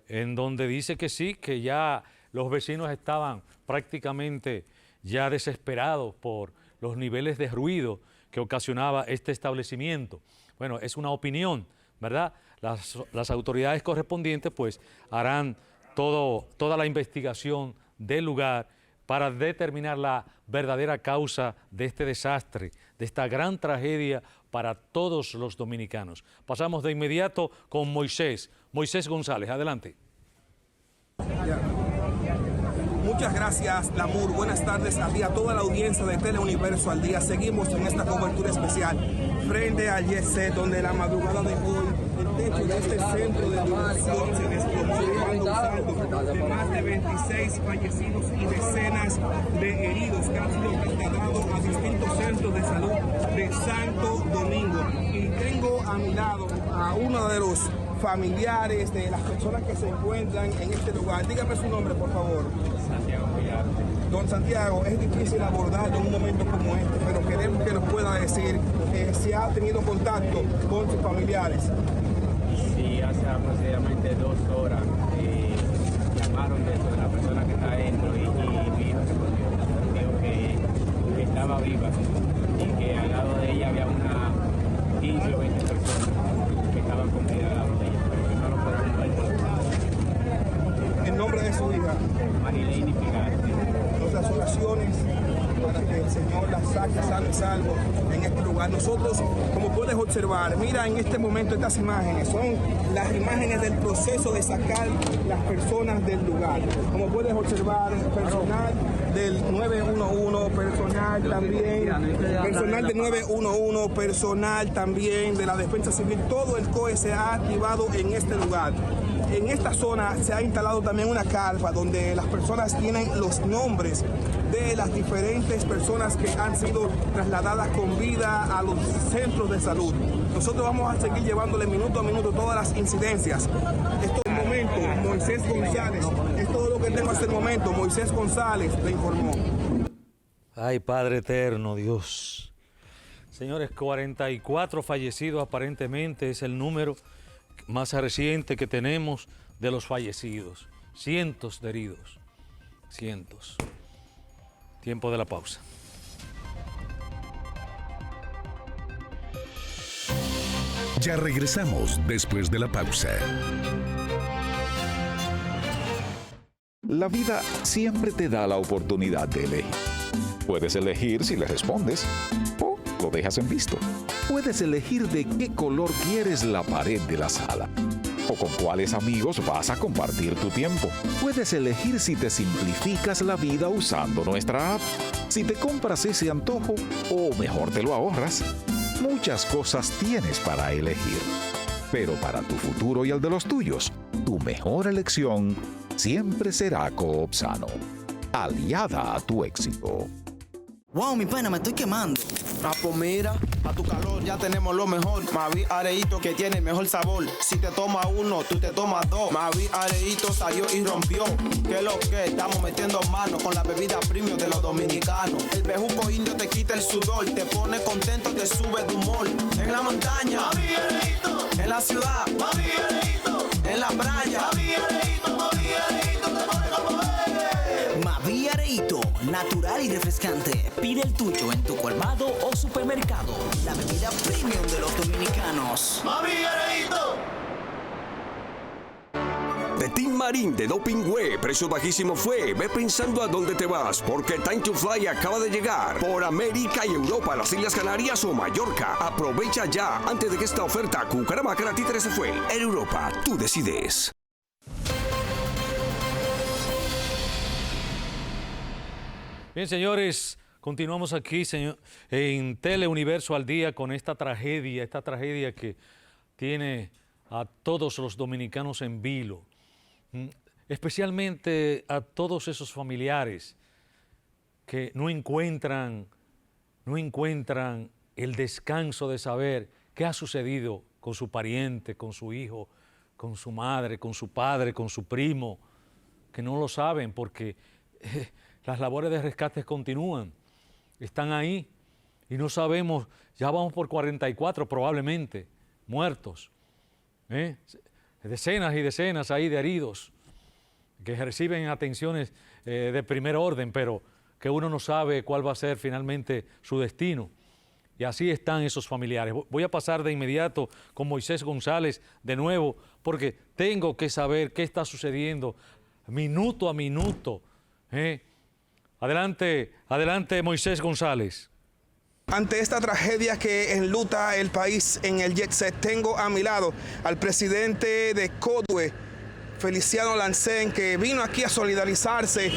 en donde dice que sí, que ya los vecinos estaban prácticamente ya desesperados por los niveles de ruido que ocasionaba este establecimiento. Bueno, es una opinión, ¿verdad? Las autoridades correspondientes pues harán toda la investigación del lugar para determinar la verdadera causa de este desastre, de esta gran tragedia para todos los dominicanos. Pasamos de inmediato con Moisés González. Adelante. Muchas gracias, Lamour. Buenas tardes a ti, a toda la audiencia de Teleuniverso al Día. Seguimos en esta cobertura especial frente al Jet Set, donde la madrugada de hoy el techo de este centro de diversión se desplomó, dejando un saldo de más de 26 fallecidos y decenas de heridos que han sido trasladados a distintos centros de salud de Santo Domingo. Y tengo a mi lado a uno de los familiares de las personas que se encuentran en este lugar. Dígame su nombre, por favor. Santiago Villar. Don Santiago, es difícil abordarlo en un momento como este, pero queremos que nos pueda decir si ha tenido contacto con sus familiares. Sí, hace aproximadamente 2 horas llamaron de la persona que está adentro y mi hijo respondió. Dijo que estaba viva y que al lado de ella había una 15 o 20 personas que estaban con vida al lado de ella, pero que no lo podemos ver. ¿El nombre de su hija? Marilene Pigar. Nuestras oraciones para que el Señor la saque sano y salvo en este lugar. Nosotros, como puedes observar, mira en este momento estas imágenes, son las imágenes del proceso de sacar las personas del lugar. Como puedes observar, personal del 911, personal del 911, personal también de la Defensa Civil, todo el COE se ha activado en este lugar. En esta zona se ha instalado también una carpa donde las personas tienen los nombres de las diferentes personas que han sido trasladadas con vida a los centros de salud. Nosotros vamos a seguir llevándole minuto a minuto todas las incidencias. Estos momentos, Moisés González, es todo lo que tengo hasta el momento. Moisés González le informó. Ay, Padre eterno, Dios. Señores, 44 fallecidos aparentemente es el número más reciente que tenemos de los fallecidos. Cientos de heridos. Cientos. Tiempo de la pausa. Ya regresamos después de la pausa. La vida siempre te da la oportunidad de elegir. Puedes elegir si le respondes o lo dejas en visto. Puedes elegir de qué color quieres la pared de la sala o con cuáles amigos vas a compartir tu tiempo. Puedes elegir si te simplificas la vida usando nuestra app, si te compras ese antojo o mejor te lo ahorras. Muchas cosas tienes para elegir, pero para tu futuro y el de los tuyos, tu mejor elección siempre será Coopsano, aliada a tu éxito. Wow, mi pana, me estoy quemando. Ah, pues mira, a tu calor ya tenemos lo mejor. Mavi Areíto, que tiene el mejor sabor. Si te tomas uno, tú te tomas dos. Mavi Areíto salió y rompió. Que lo que estamos metiendo mano con la bebida premium de los dominicanos. El bejuco indio te quita el sudor, te pone contento, te sube de humor. En la montaña, Mavi Areíto. En la ciudad, Mavi Areíto. En la playa, Mavi Areíto, Mavi Areíto, te pone como Mavi Areíto, natural y refrescante. Pide el tuyo en tu colmado o supermercado. La bebida premium de los dominicanos. Mavi Areíto. De Team Marín de Doping Web, precio bajísimo fue. Ve pensando a dónde te vas, porque Time to Fly acaba de llegar por América y Europa, las Islas Canarias o Mallorca. Aprovecha ya, antes de que esta oferta Cucaramaca Títere se fue. En Europa, tú decides. Bien, señores, continuamos aquí en Teleuniverso al Día con esta tragedia que tiene a todos los dominicanos en vilo, especialmente a todos esos familiares que no encuentran el descanso de saber qué ha sucedido con su pariente, con su hijo, con su madre, con su padre, con su primo, que no lo saben porque las labores de rescate continúan, están ahí y no sabemos, ya vamos por 44 probablemente muertos, decenas y decenas ahí de heridos que reciben atenciones de primer orden, pero que uno no sabe cuál va a ser finalmente su destino. Y así están esos familiares. Voy a pasar de inmediato con Moisés González de nuevo, porque tengo que saber qué está sucediendo minuto a minuto. Adelante, Moisés González. Ante esta tragedia que enluta el país en el Jet Set, tengo a mi lado al presidente de CODUE, Feliciano Lancén, que vino aquí a solidarizarse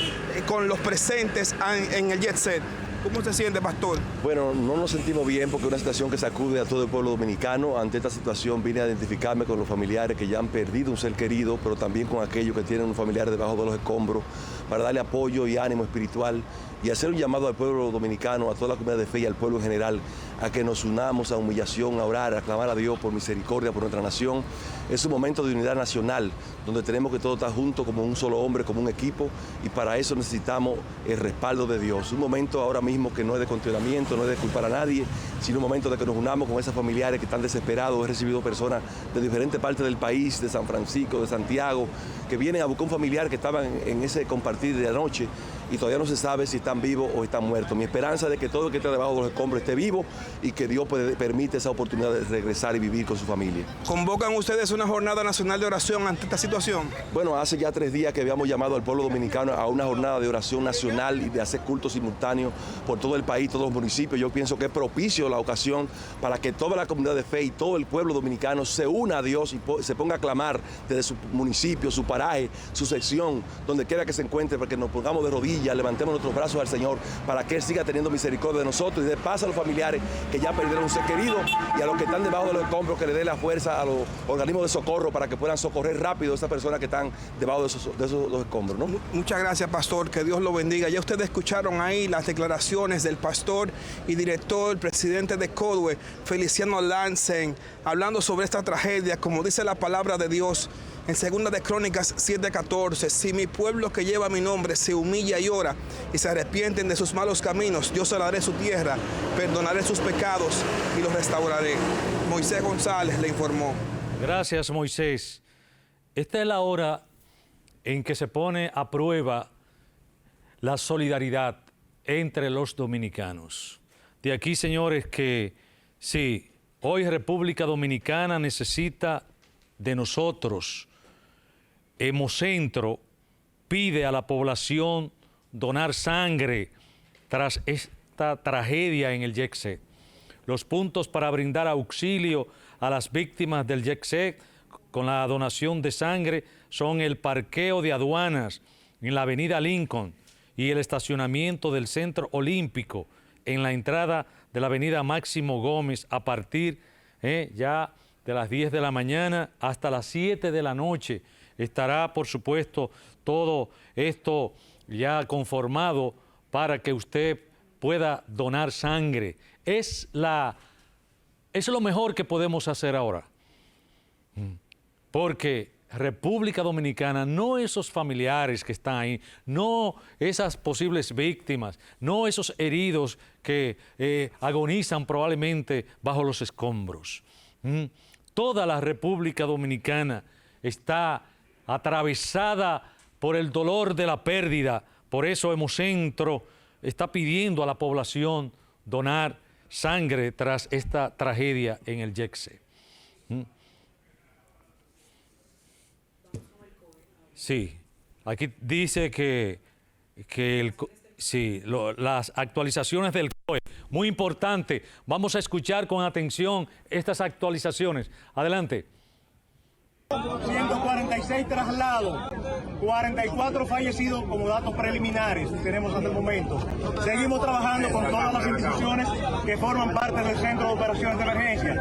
con los presentes en el Jet Set. ¿Cómo se siente, pastor? Bueno, no nos sentimos bien porque es una situación que sacude a todo el pueblo dominicano. Ante esta situación vine a identificarme con los familiares que ya han perdido un ser querido, pero también con aquellos que tienen un familiar debajo de los escombros, para darle apoyo y ánimo espiritual y hacer un llamado al pueblo dominicano, a toda la comunidad de fe y al pueblo en general, a que nos unamos a humillación, a orar, a clamar a Dios por misericordia por nuestra nación. Es un momento de unidad nacional, donde tenemos que todos estar juntos como un solo hombre, como un equipo, y para eso necesitamos el respaldo de Dios. Un momento ahora mismo que no es de contenimiento, no es de culpar a nadie, sino un momento de que nos unamos con esos familiares que están desesperados. He recibido personas de diferentes partes del país, de San Francisco, de Santiago, que vienen a buscar un familiar que estaba en ese compartir de anoche y todavía no se sabe si están vivos o están muertos. Mi esperanza es de que todo el que esté debajo de los escombros esté vivo y que Dios permite esa oportunidad de regresar y vivir con su familia. ¿Convocan ustedes una jornada nacional de oración ante esta situación? Bueno, hace ya 3 días que habíamos llamado al pueblo dominicano a una jornada de oración nacional y de hacer cultos simultáneos por todo el país, todos los municipios. Yo pienso que es propicio la ocasión para que toda la comunidad de fe y todo el pueblo dominicano se una a Dios y se ponga a clamar desde su municipio, su paraje, su sección, donde quiera que se encuentre, para que nos pongamos de rodillas rodillas, levantemos nuestros brazos al Señor para que Él siga teniendo misericordia de nosotros y dé paz a los familiares que ya perdieron un ser querido y a los que están debajo de los escombros, que le dé la fuerza a los organismos de socorro para que puedan socorrer rápido a estas personas que están debajo de esos escombros, ¿no? Muchas gracias, pastor, que Dios lo bendiga. Ya ustedes escucharon ahí las declaraciones del pastor y director, presidente de CODUE, Feliciano Lancen, hablando sobre esta tragedia, como dice la palabra de Dios en 2 de Crónicas 7:14, si mi pueblo que lleva mi nombre se humilla y ora y se arrepienten de sus malos caminos, yo sanaré su tierra, perdonaré sus pecados y los restauraré. Moisés González le informó. Gracias, Moisés. Esta es la hora en que se pone a prueba la solidaridad entre los dominicanos. De aquí, señores, que sí, hoy República Dominicana necesita de nosotros. Hemocentro pide a la población donar sangre tras esta tragedia en el YECSET. Los puntos para brindar auxilio a las víctimas del YECSET con la donación de sangre son el parqueo de aduanas en la avenida Lincoln y el estacionamiento del Centro Olímpico en la entrada de la avenida Máximo Gómez a partir ya de las 10 de la mañana hasta las 7 de la noche. Estará, por supuesto, todo esto ya conformado para que usted pueda donar sangre. Es lo mejor que podemos hacer ahora. Porque República Dominicana, no esos familiares que están ahí, no esas posibles víctimas, no esos heridos que agonizan probablemente bajo los escombros. Toda la República Dominicana está atravesada por el dolor de la pérdida. Por eso Hemocentro está pidiendo a la población donar sangre tras esta tragedia en el YECSET. Sí, aquí dice que las actualizaciones del COE, muy importante. Vamos a escuchar con atención estas actualizaciones. Adelante. 146 traslados, 44 fallecidos como datos preliminares tenemos hasta el momento. Seguimos trabajando con todas las instituciones que forman parte del Centro de Operaciones de Emergencia.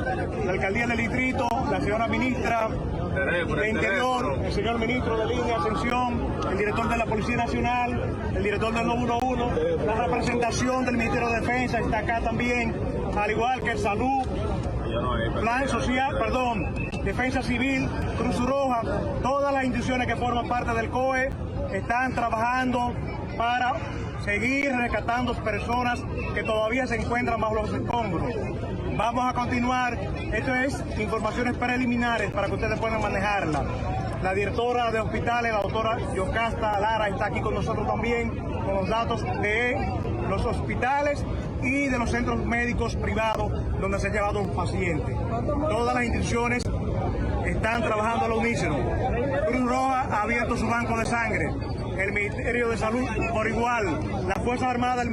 La Alcaldía del Distrito, la señora ministra de Interior, el señor ministro de Línea Ascensión, el director de la Policía Nacional, el director del 911, la representación del Ministerio de Defensa está acá también, al igual que Salud, Plan Social, Defensa Civil, Cruz Roja, todas las instituciones que forman parte del COE están trabajando para seguir rescatando personas que todavía se encuentran bajo los escombros. Vamos a continuar, esto es informaciones preliminares para que ustedes puedan manejarla. La directora de hospitales, la doctora Yocasta Lara, está aquí con nosotros también, con los datos de los hospitales y de los centros médicos privados donde se ha llevado un paciente. Todas las instituciones están trabajando al unísono. Cruz Roja ha abierto su banco de sangre. El Ministerio de Salud por igual. La Fuerza Armada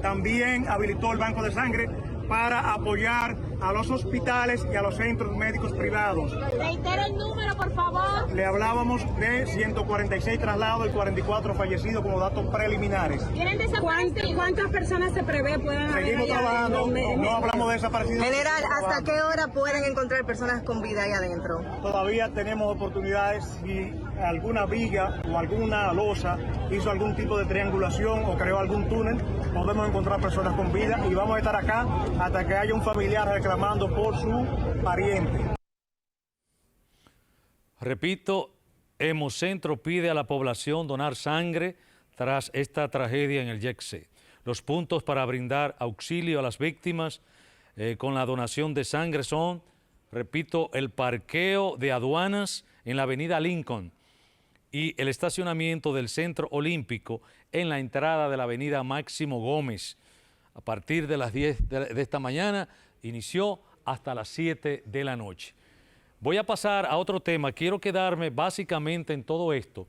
también habilitó el banco de sangre para apoyar a los hospitales y a los centros médicos privados. Reitera el número, por favor. Le hablábamos de 146 traslados y 44 fallecidos como datos preliminares. ¿Cuántas personas se prevé puedan haber? Seguimos trabajando, no hablamos de desaparecidos. General, ¿hasta qué hora pueden encontrar personas con vida ahí adentro? Todavía tenemos oportunidades si alguna viga o alguna losa hizo algún tipo de triangulación o creó algún túnel, podemos encontrar personas con vida y vamos a estar acá hasta que haya un familiar reclamando por su pariente. Repito, Hemocentro pide a la población donar sangre tras esta tragedia en el YECSET. Los puntos para brindar auxilio a las víctimas con la donación de sangre son, repito, el parqueo de aduanas en la avenida Lincoln y el estacionamiento del Centro Olímpico en la entrada de la avenida Máximo Gómez. A partir de las 10 de esta mañana inició hasta las 7 de la noche. Voy a pasar a otro tema. Quiero quedarme básicamente en todo esto,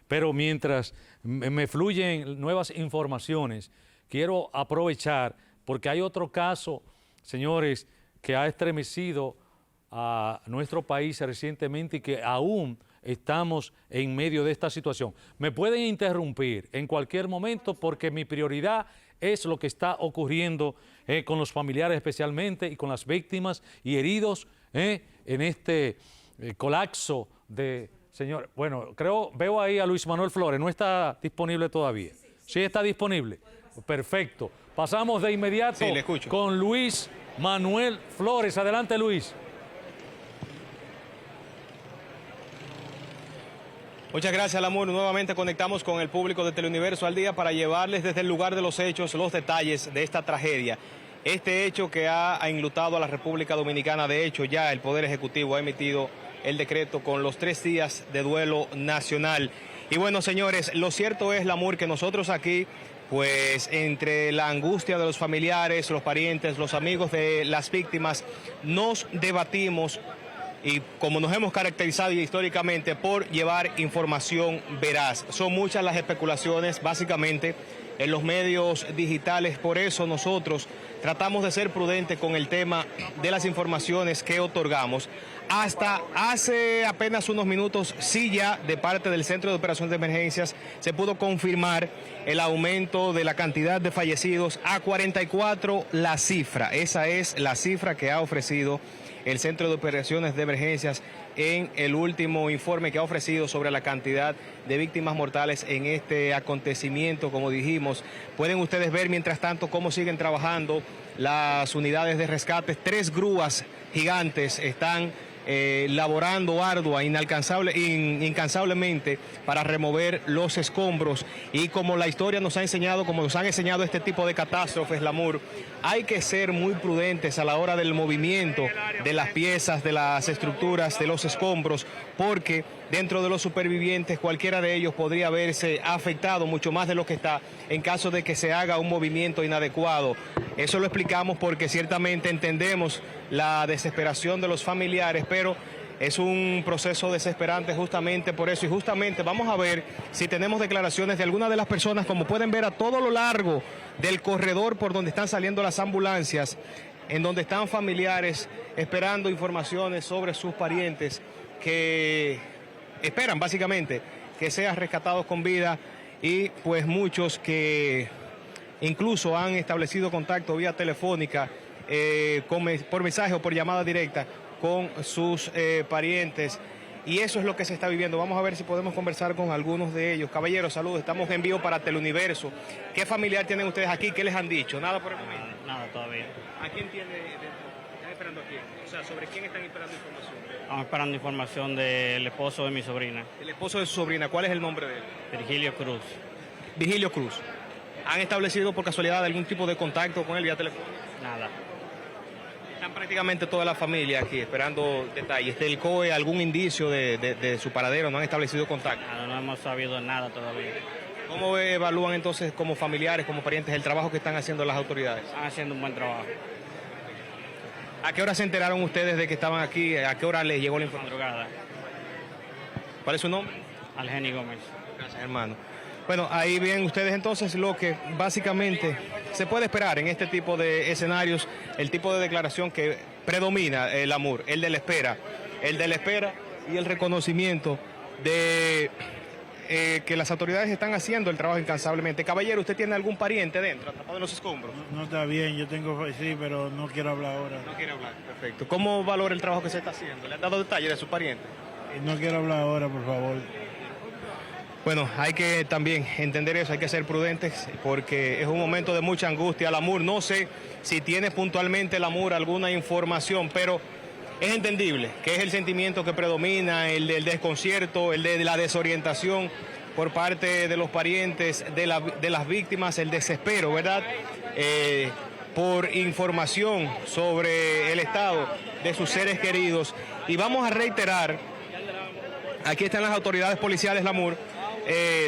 pero mientras me fluyen nuevas informaciones, quiero aprovechar porque hay otro caso, señores, que ha estremecido a nuestro país recientemente y que aún estamos en medio de esta situación. Me pueden interrumpir en cualquier momento porque mi prioridad es lo que está ocurriendo con los familiares especialmente y con las víctimas y heridos en este colapso de... Señor, bueno, veo ahí a Luis Manuel Flores, ¿no está disponible todavía? Sí está disponible. Perfecto. Pasamos de inmediato con Luis Manuel Flores. Adelante, Luis. Muchas gracias, Lamur. Nuevamente conectamos con el público de Teleuniverso al Día para llevarles desde el lugar de los hechos los detalles de esta tragedia. Este hecho que ha enlutado a la República Dominicana. De hecho, ya el Poder Ejecutivo ha emitido el decreto con los 3 días de duelo nacional. Y bueno, señores, lo cierto es, Lamur, que nosotros aquí, pues entre la angustia de los familiares, los parientes, los amigos de las víctimas, nos debatimos y como nos hemos caracterizado históricamente por llevar información veraz. Son muchas las especulaciones, básicamente, en los medios digitales. Por eso nosotros tratamos de ser prudentes con el tema de las informaciones que otorgamos. Hasta hace apenas unos minutos, sí, ya de parte del Centro de Operaciones de Emergencias se pudo confirmar el aumento de la cantidad de fallecidos a 44 la cifra. Esa es la cifra que ha ofrecido el Centro de Operaciones de Emergencias en el último informe que ha ofrecido sobre la cantidad de víctimas mortales en este acontecimiento. Como dijimos, pueden ustedes ver mientras tanto cómo siguen trabajando las unidades de rescate. 3 grúas gigantes están laborando incansablemente para remover los escombros. Y como la historia nos ha enseñado, como nos han enseñado este tipo de catástrofes, Lamur, hay que ser muy prudentes a la hora del movimiento de las piezas, de las estructuras, de los escombros, porque dentro de los supervivientes cualquiera de ellos podría verse afectado mucho más de lo que está en caso de que se haga un movimiento inadecuado. Eso lo explicamos porque ciertamente entendemos la desesperación de los familiares, pero es un proceso desesperante justamente por eso. Y justamente vamos a ver si tenemos declaraciones de algunas de las personas, como pueden ver a todo lo largo del corredor por donde están saliendo las ambulancias, en donde están familiares esperando informaciones sobre sus parientes que esperan básicamente que sean rescatados con vida, y pues muchos que incluso han establecido contacto vía telefónica, por mensaje o por llamada directa con sus parientes. Y eso es lo que se está viviendo. Vamos a ver si podemos conversar con algunos de ellos. Caballeros, saludos. Estamos en vivo para Teleuniverso. ¿Qué familiar tienen ustedes aquí? ¿Qué les han dicho? ¿Nada por el momento? Nada todavía. ¿A quién están esperando a quién? O sea, ¿sobre quién están esperando información? Estamos esperando información del esposo de mi sobrina. ¿El esposo de su sobrina? ¿Cuál es el nombre de él? Virgilio Cruz. Virgilio Cruz. ¿Han establecido por casualidad algún tipo de contacto con él vía teléfono? Nada. Están prácticamente toda la familia aquí esperando detalles. ¿Del COE algún indicio de su paradero? ¿No han establecido contacto? Nada, no hemos sabido nada todavía. ¿Cómo evalúan entonces como familiares, como parientes, el trabajo que están haciendo las autoridades? Están haciendo un buen trabajo. ¿A qué hora se enteraron ustedes de que estaban aquí? ¿A qué hora les llegó la información? Madrugada. ¿Cuál es su nombre? Algeni Gómez. Gracias, hermano. Bueno, ahí ven ustedes entonces lo que básicamente se puede esperar en este tipo de escenarios, el tipo de declaración que predomina, el Lamur, el de la espera y el reconocimiento de que las autoridades están haciendo el trabajo incansablemente. Caballero, ¿usted tiene algún pariente dentro, atrapado en los escombros? No está bien, yo tengo, sí, pero no quiero hablar ahora. No quiere hablar, perfecto. ¿Cómo valora el trabajo que se está haciendo? ¿Le han dado detalles de su pariente? No quiero hablar ahora, por favor. Bueno, hay que también entender eso, hay que ser prudentes porque es un momento de mucha angustia. Lamur, no sé si tiene puntualmente Lamur alguna información, pero es entendible que es el sentimiento que predomina, el del desconcierto, el de la desorientación por parte de los parientes de las víctimas, el desespero, ¿verdad? Por información sobre el estado de sus seres queridos. Y vamos a reiterar, aquí están las autoridades policiales, Lamur,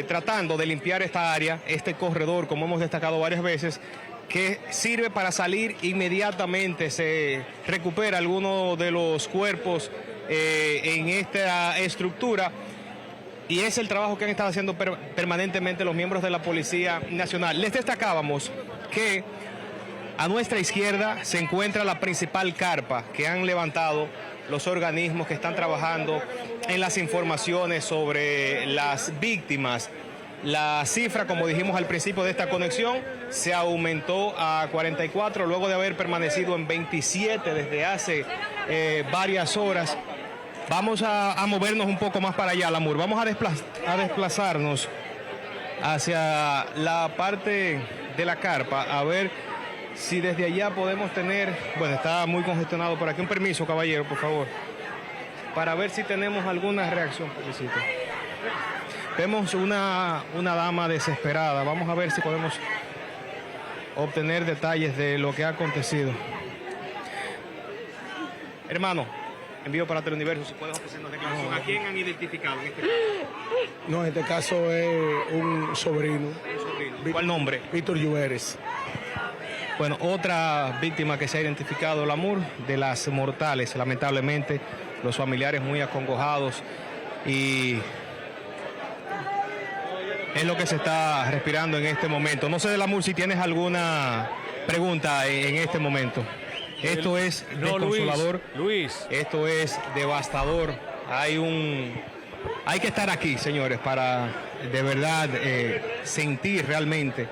tratando de limpiar esta área, este corredor, como hemos destacado varias veces, que sirve para salir inmediatamente. Se recupera alguno de los cuerpos en esta estructura, y es el trabajo que han estado haciendo permanentemente los miembros de la Policía Nacional. Les destacábamos que a nuestra izquierda se encuentra la principal carpa que han levantado los organismos que están trabajando en las informaciones sobre las víctimas. La cifra, como dijimos al principio de esta conexión, se aumentó a 44 luego de haber permanecido en 27 desde hace varias horas. Vamos a movernos un poco más para allá, Lamur. Vamos a desplazarnos hacia la parte de la carpa, a ver si desde allá podemos tener... Bueno, está muy congestionado por aquí. Un permiso, caballero, por favor, para ver si tenemos alguna reacción. Vemos una dama desesperada. Vamos a ver si podemos obtener detalles de lo que ha acontecido. Hermano, envío para Teleuniverso, si puedes ofrecernos declaración. ¿A quién han identificado en este caso? No, en este caso es un sobrino. ¿Cuál nombre? Víctor Lluveres. Bueno, otra víctima que se ha identificado, Lamur, de las mortales, lamentablemente, los familiares muy acongojados, y es lo que se está respirando en este momento. No sé, Lamur, si tienes alguna pregunta en este momento. Esto es desconsolador. Luis. Esto es devastador. Hay que estar aquí, señores, para de verdad sentir realmente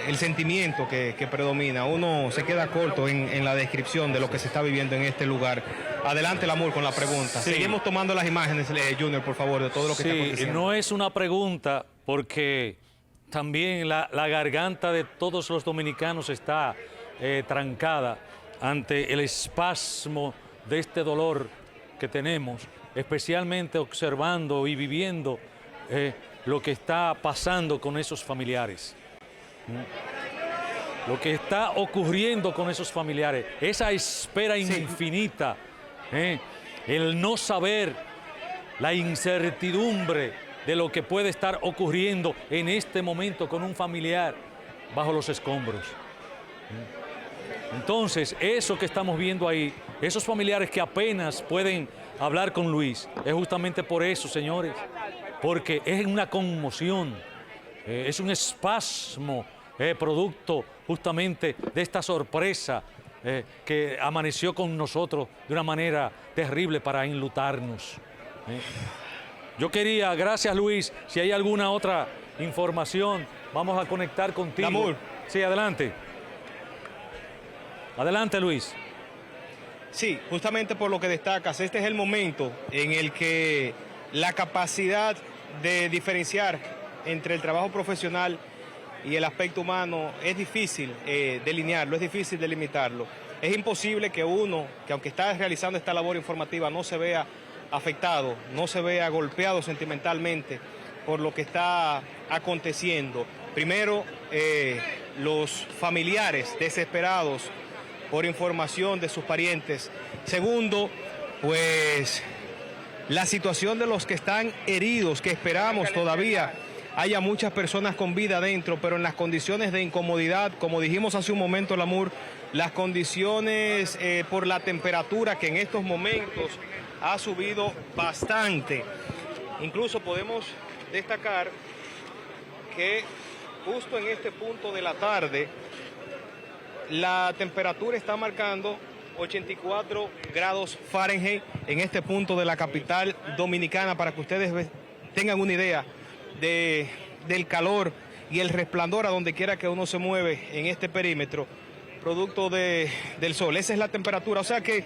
el sentimiento que predomina. Uno se queda corto en la descripción de lo que se está viviendo en este lugar. Adelante, Lamur, con la pregunta. Sí. Seguimos tomando las imágenes, Junior, por favor, de todo lo que está aconteciendo. No es una pregunta, porque también la garganta de todos los dominicanos está trancada ante el espasmo de este dolor que tenemos, especialmente observando y viviendo lo que está pasando con esos familiares. Lo que está ocurriendo con esos familiares, esa espera infinita, el no saber, la incertidumbre de lo que puede estar ocurriendo en este momento con un familiar bajo los escombros. Entonces, eso que estamos viendo ahí, esos familiares que apenas pueden hablar con Luis, es justamente por eso, señores, porque es una conmoción, es un espasmo producto justamente de esta sorpresa que amaneció con nosotros de una manera terrible para enlutarnos. Yo quería, gracias Luis, si hay alguna otra información, vamos a conectar contigo. Lamur. Sí, adelante. Adelante, Luis. Sí, justamente por lo que destacas, este es el momento en el que la capacidad de diferenciar entre el trabajo profesional y el aspecto humano es difícil delinearlo, es difícil delimitarlo. Es imposible que uno, que aunque está realizando esta labor informativa, no se vea afectado, no se vea golpeado sentimentalmente por lo que está aconteciendo. Primero, los familiares desesperados por información de sus parientes. Segundo, pues la situación de los que están heridos, que esperamos todavía haya muchas personas con vida adentro, pero en las condiciones de incomodidad, como dijimos hace un momento, Lamur, las condiciones por la temperatura que en estos momentos ha subido bastante. Incluso podemos destacar que justo en este punto de la tarde, la temperatura está marcando 84 grados Fahrenheit en este punto de la capital dominicana, para que ustedes tengan una idea del calor y el resplandor a donde quiera que uno se mueve en este perímetro, producto del sol. Esa es la temperatura, o sea que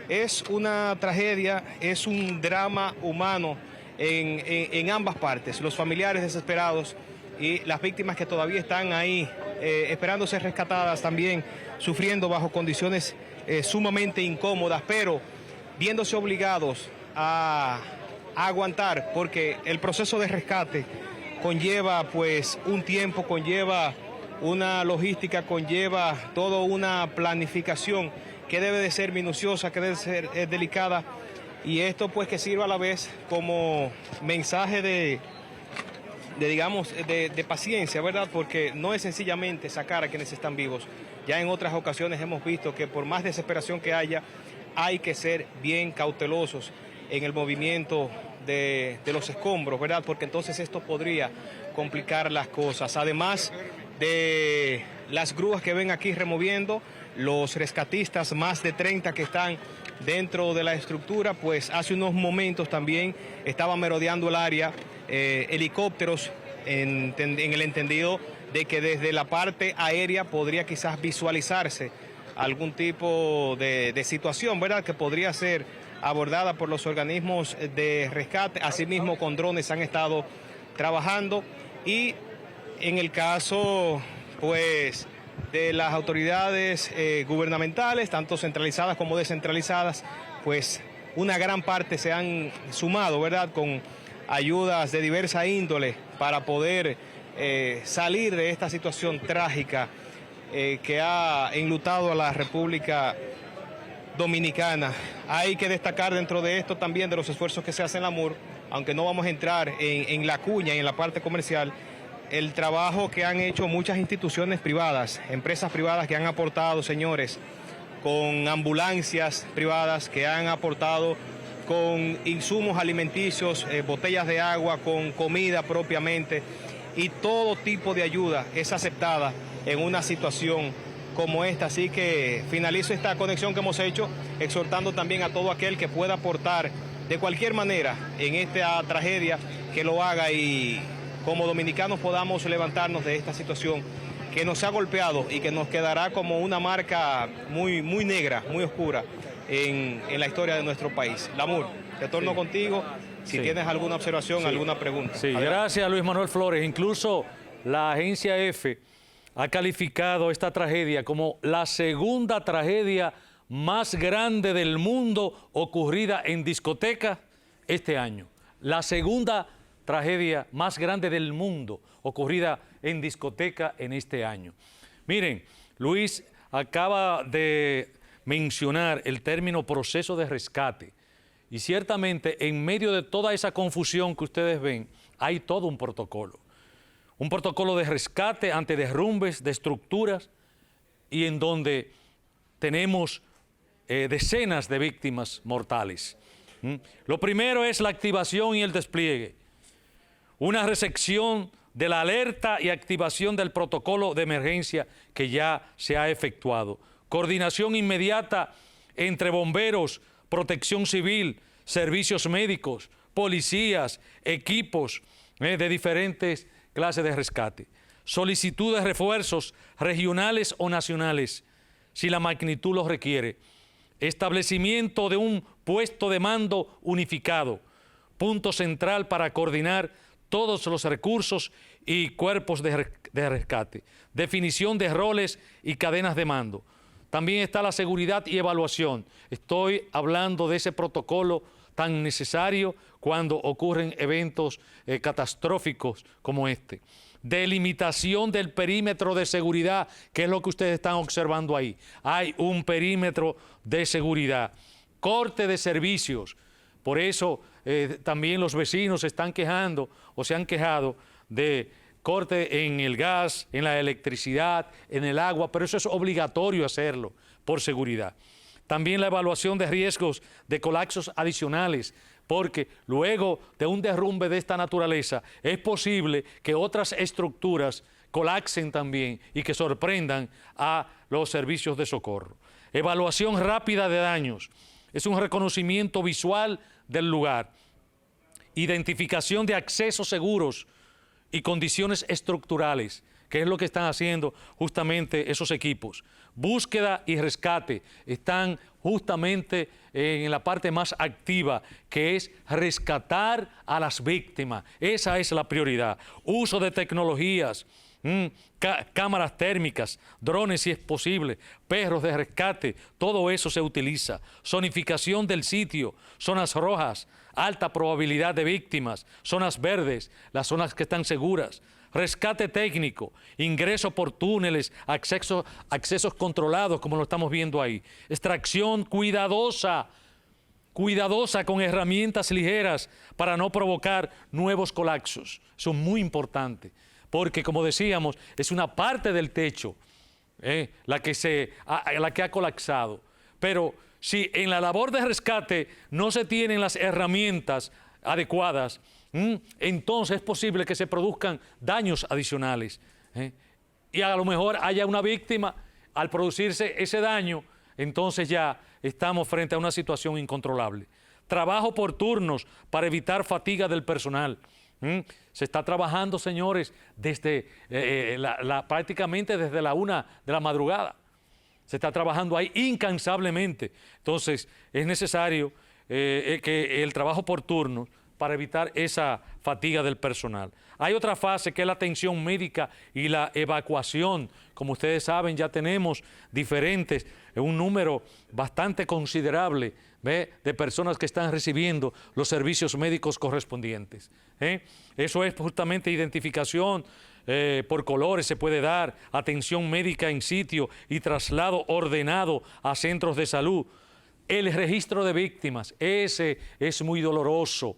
es una tragedia, es un drama humano en ambas partes, los familiares desesperados y las víctimas que todavía están ahí esperando ser rescatadas, también sufriendo bajo condiciones sumamente incómodas, pero viéndose obligados a aguantar, porque el proceso de rescate conlleva pues un tiempo, conlleva una logística, conlleva toda una planificación que debe de ser minuciosa, que debe ser delicada, y esto pues que sirva a la vez como mensaje de paciencia, ¿verdad? Porque no es sencillamente sacar a quienes están vivos. Ya en otras ocasiones hemos visto que por más desesperación que haya, hay que ser bien cautelosos en el movimiento de los escombros, ¿verdad? Porque entonces esto podría complicar las cosas. Además de las grúas que ven aquí removiendo, los rescatistas, más de 30 que están dentro de la estructura, pues hace unos momentos también estaban merodeando el área helicópteros en el entendido de que desde la parte aérea podría quizás visualizarse algún tipo de situación, ¿verdad?, que podría ser abordada por los organismos de rescate. Asimismo, con drones han estado trabajando, y en el caso, pues, de las autoridades gubernamentales, tanto centralizadas como descentralizadas, pues una gran parte se han sumado, ¿verdad?, con ayudas de diversa índole para poder salir de esta situación trágica que ha enlutado a la República Dominicana. Hay que destacar dentro de esto también de los esfuerzos que se hacen en la MUR, aunque no vamos a entrar en la cuña y en la parte comercial, el trabajo que han hecho muchas instituciones privadas, empresas privadas que han aportado, señores, con ambulancias privadas, que han aportado con insumos alimenticios, botellas de agua, con comida propiamente, y todo tipo de ayuda es aceptada en una situación como esta. Así que finalizo esta conexión que hemos hecho, exhortando también a todo aquel que pueda aportar de cualquier manera en esta tragedia, que lo haga, y como dominicanos podamos levantarnos de esta situación que nos ha golpeado y que nos quedará como una marca muy, muy negra, muy oscura en la historia de nuestro país. Lamur, retorno contigo si tienes alguna observación, alguna pregunta. Sí, gracias, Luis Manuel Flores. Incluso la agencia EFE ha calificado esta tragedia como la segunda tragedia más grande del mundo ocurrida en discoteca este año. La segunda tragedia más grande del mundo ocurrida en discoteca en este año. Miren, Luis acaba de mencionar el término proceso de rescate, y ciertamente en medio de toda esa confusión que ustedes ven, hay todo un protocolo de rescate ante derrumbes de estructuras, y en donde tenemos decenas de víctimas mortales. Lo primero es la activación y el despliegue, una recepción de la alerta y activación del protocolo de emergencia que ya se ha efectuado. Coordinación inmediata entre bomberos, protección civil, servicios médicos, policías, equipos de diferentes clases de rescate. Solicitud de refuerzos regionales o nacionales, si la magnitud los requiere. Establecimiento de un puesto de mando unificado, punto central para coordinar todos los recursos y cuerpos de rescate. Definición de roles y cadenas de mando. También está la seguridad y evaluación. Estoy hablando de ese protocolo tan necesario cuando ocurren eventos catastróficos como este. Delimitación del perímetro de seguridad, que es lo que ustedes están observando ahí. Hay un perímetro de seguridad. Corte de servicios. Por eso también los vecinos se están quejando o se han quejado de corte en el gas, en la electricidad, en el agua, pero eso es obligatorio hacerlo por seguridad. También la evaluación de riesgos de colapsos adicionales, porque luego de un derrumbe de esta naturaleza es posible que otras estructuras colapsen también y que sorprendan a los servicios de socorro. Evaluación rápida de daños, es un reconocimiento visual del lugar. Identificación de accesos seguros y condiciones estructurales, que es lo que están haciendo justamente esos equipos. Búsqueda y rescate están justamente en la parte más activa, que es rescatar a las víctimas. Esa es la prioridad. Uso de tecnologías, cámaras térmicas, drones si es posible, perros de rescate, todo eso se utiliza. Zonificación del sitio, zonas rojas, alta probabilidad de víctimas, zonas verdes, las zonas que están seguras. Rescate técnico, ingreso por túneles, accesos controlados, como lo estamos viendo ahí. Extracción cuidadosa con herramientas ligeras para no provocar nuevos colapsos. Eso es muy importante, porque como decíamos, es una parte del techo la que ha colapsado. Pero si en la labor de rescate no se tienen las herramientas adecuadas, entonces es posible que se produzcan daños adicionales. Y a lo mejor haya una víctima, al producirse ese daño, entonces ya estamos frente a una situación incontrolable. Trabajo por turnos para evitar fatiga del personal. Se está trabajando, señores, desde prácticamente desde la 1 de la madrugada. Se está trabajando ahí incansablemente. Entonces, es necesario que el trabajo por turnos para evitar esa fatiga del personal. Hay otra fase que es la atención médica y la evacuación. Como ustedes saben, ya tenemos un número bastante considerable de personas que están recibiendo los servicios médicos correspondientes. Eso es justamente identificación por colores, se puede dar atención médica en sitio y traslado ordenado a centros de salud. El registro de víctimas, ese es muy doloroso,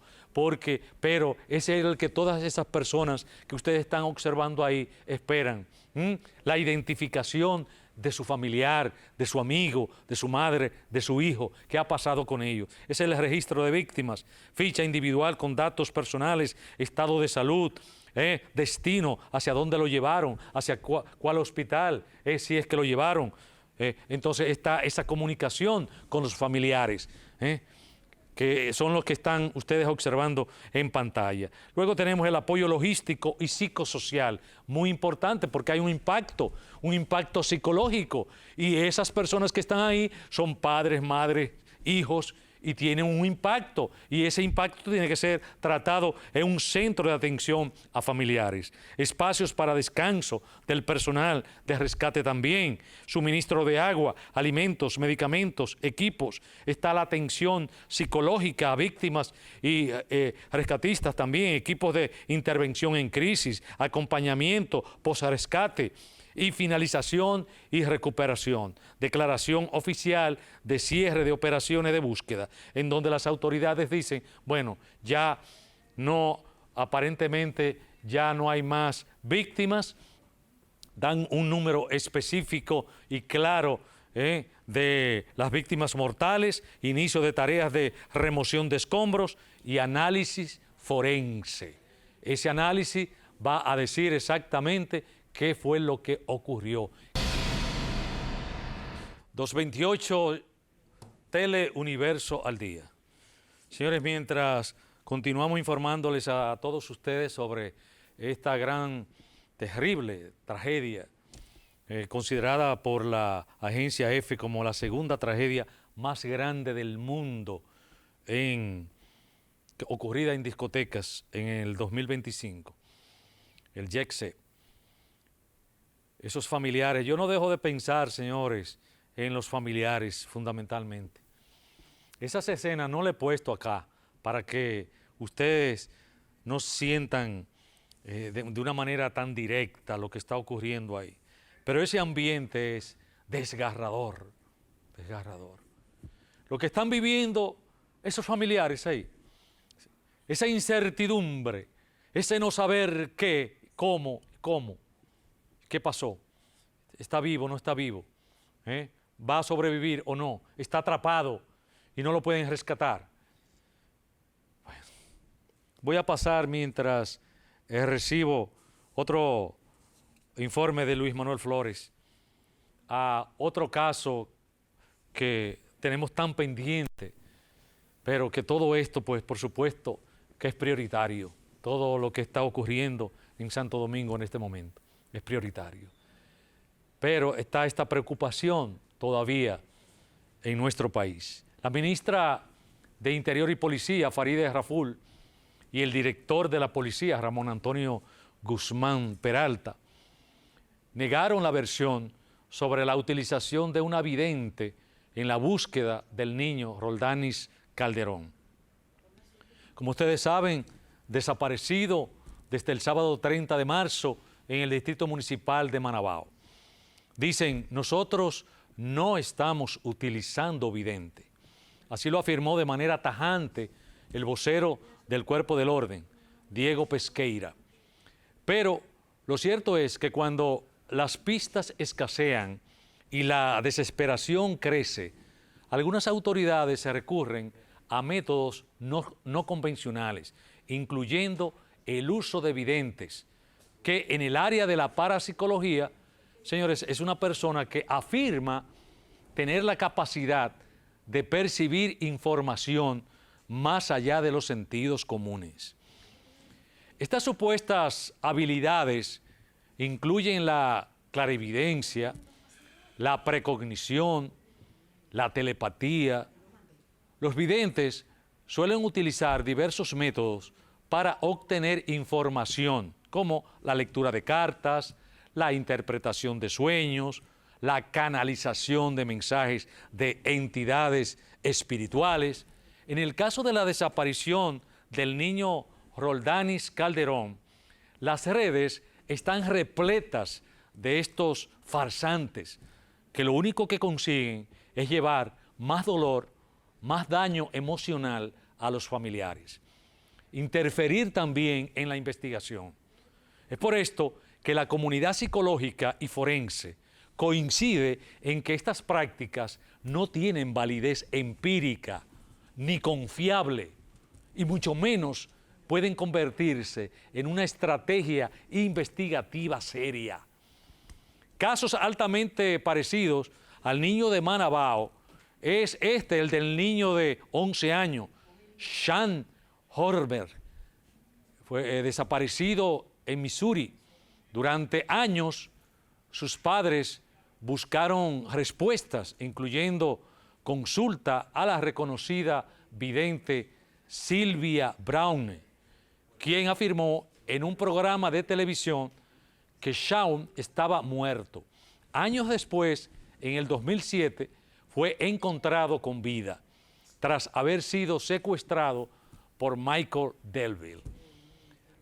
pero ese es el que todas esas personas que ustedes están observando ahí esperan. La identificación de su familiar, de su amigo, de su madre, de su hijo, qué ha pasado con ellos. Ese es el registro de víctimas, ficha individual con datos personales, estado de salud, destino, hacia dónde lo llevaron, hacia cuál hospital, si es que lo llevaron. Entonces está esa comunicación con los familiares, que son los que están ustedes observando en pantalla. Luego tenemos el apoyo logístico y psicosocial, muy importante porque hay un impacto psicológico, y esas personas que están ahí son padres, madres, hijos, y tienen un impacto, y ese impacto tiene que ser tratado en un centro de atención a familiares. Espacios para descanso del personal de rescate también, suministro de agua, alimentos, medicamentos, equipos. Está la atención psicológica a víctimas y rescatistas también, equipos de intervención en crisis, acompañamiento, posrescate y finalización y recuperación. Declaración oficial de cierre de operaciones de búsqueda, en donde las autoridades dicen, bueno, aparentemente ya no hay más víctimas, dan un número específico y claro de las víctimas mortales, inicio de tareas de remoción de escombros y análisis forense. Ese análisis va a decir exactamente qué fue lo que ocurrió. 228 Teleuniverso al día. Señores, mientras continuamos informándoles a todos ustedes sobre esta gran, terrible tragedia, considerada por la agencia EFE como la segunda tragedia más grande del mundo ocurrida en discotecas en el 2025, el Jet Set. Esos familiares, yo no dejo de pensar, señores, en los familiares fundamentalmente. Esas escenas no le he puesto acá para que ustedes no sientan de una manera tan directa lo que está ocurriendo ahí. Pero ese ambiente es desgarrador, desgarrador. Lo que están viviendo esos familiares ahí, esa incertidumbre, ese no saber qué, cómo, qué pasó, está vivo, no está vivo, va a sobrevivir o no, está atrapado y no lo pueden rescatar. Bueno, voy a pasar mientras recibo otro informe de Luis Manuel Flores a otro caso que tenemos tan pendiente, pero que todo esto, pues por supuesto, que es prioritario. Todo lo que está ocurriendo en Santo Domingo en este momento es prioritario. Pero está esta preocupación todavía en nuestro país. La ministra de Interior y Policía, Farideh Raful, y el director de la policía, Ramón Antonio Guzmán Peralta, negaron la versión sobre la utilización de una vidente en la búsqueda del niño Roldanis Calderón. Como ustedes saben, desaparecido desde el sábado 30 de marzo en el Distrito Municipal de Manabao. Dicen, nosotros no estamos utilizando vidente. Así lo afirmó de manera tajante el vocero del Cuerpo del Orden, Diego Pesqueira. Pero lo cierto es que cuando las pistas escasean y la desesperación crece, algunas autoridades se recurren a métodos no convencionales, incluyendo el uso de videntes, que en el área de la parapsicología, señores, es una persona que afirma tener la capacidad de percibir información más allá de los sentidos comunes. Estas supuestas habilidades incluyen la clarividencia, la precognición, la telepatía. Los videntes suelen utilizar diversos métodos para obtener información, como la lectura de cartas, la interpretación de sueños, la canalización de mensajes de entidades espirituales. En el caso de la desaparición del niño Roldanis Calderón, las redes están repletas de estos farsantes que lo único que consiguen es llevar más dolor, más daño emocional a los familiares. Interferir también en la investigación. Es por esto que la comunidad psicológica y forense coincide en que estas prácticas no tienen validez empírica ni confiable, y mucho menos pueden convertirse en una estrategia investigativa seria. Casos altamente parecidos al niño de Manabao es el del niño de 11 años, Sean Horber. Fue desaparecido en Missouri. Durante años, sus padres buscaron respuestas, incluyendo consulta a la reconocida vidente Sylvia Browne, quien afirmó en un programa de televisión que Shaun estaba muerto. Años después, en el 2007, fue encontrado con vida, tras haber sido secuestrado por Michael Delville.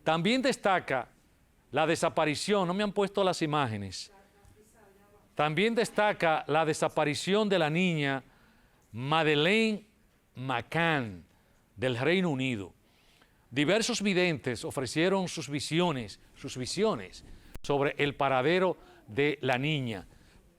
También destaca la desaparición, no me han puesto las imágenes, también destaca la desaparición de la niña Madeleine McCann del Reino Unido. Diversos videntes ofrecieron sus visiones sobre el paradero de la niña,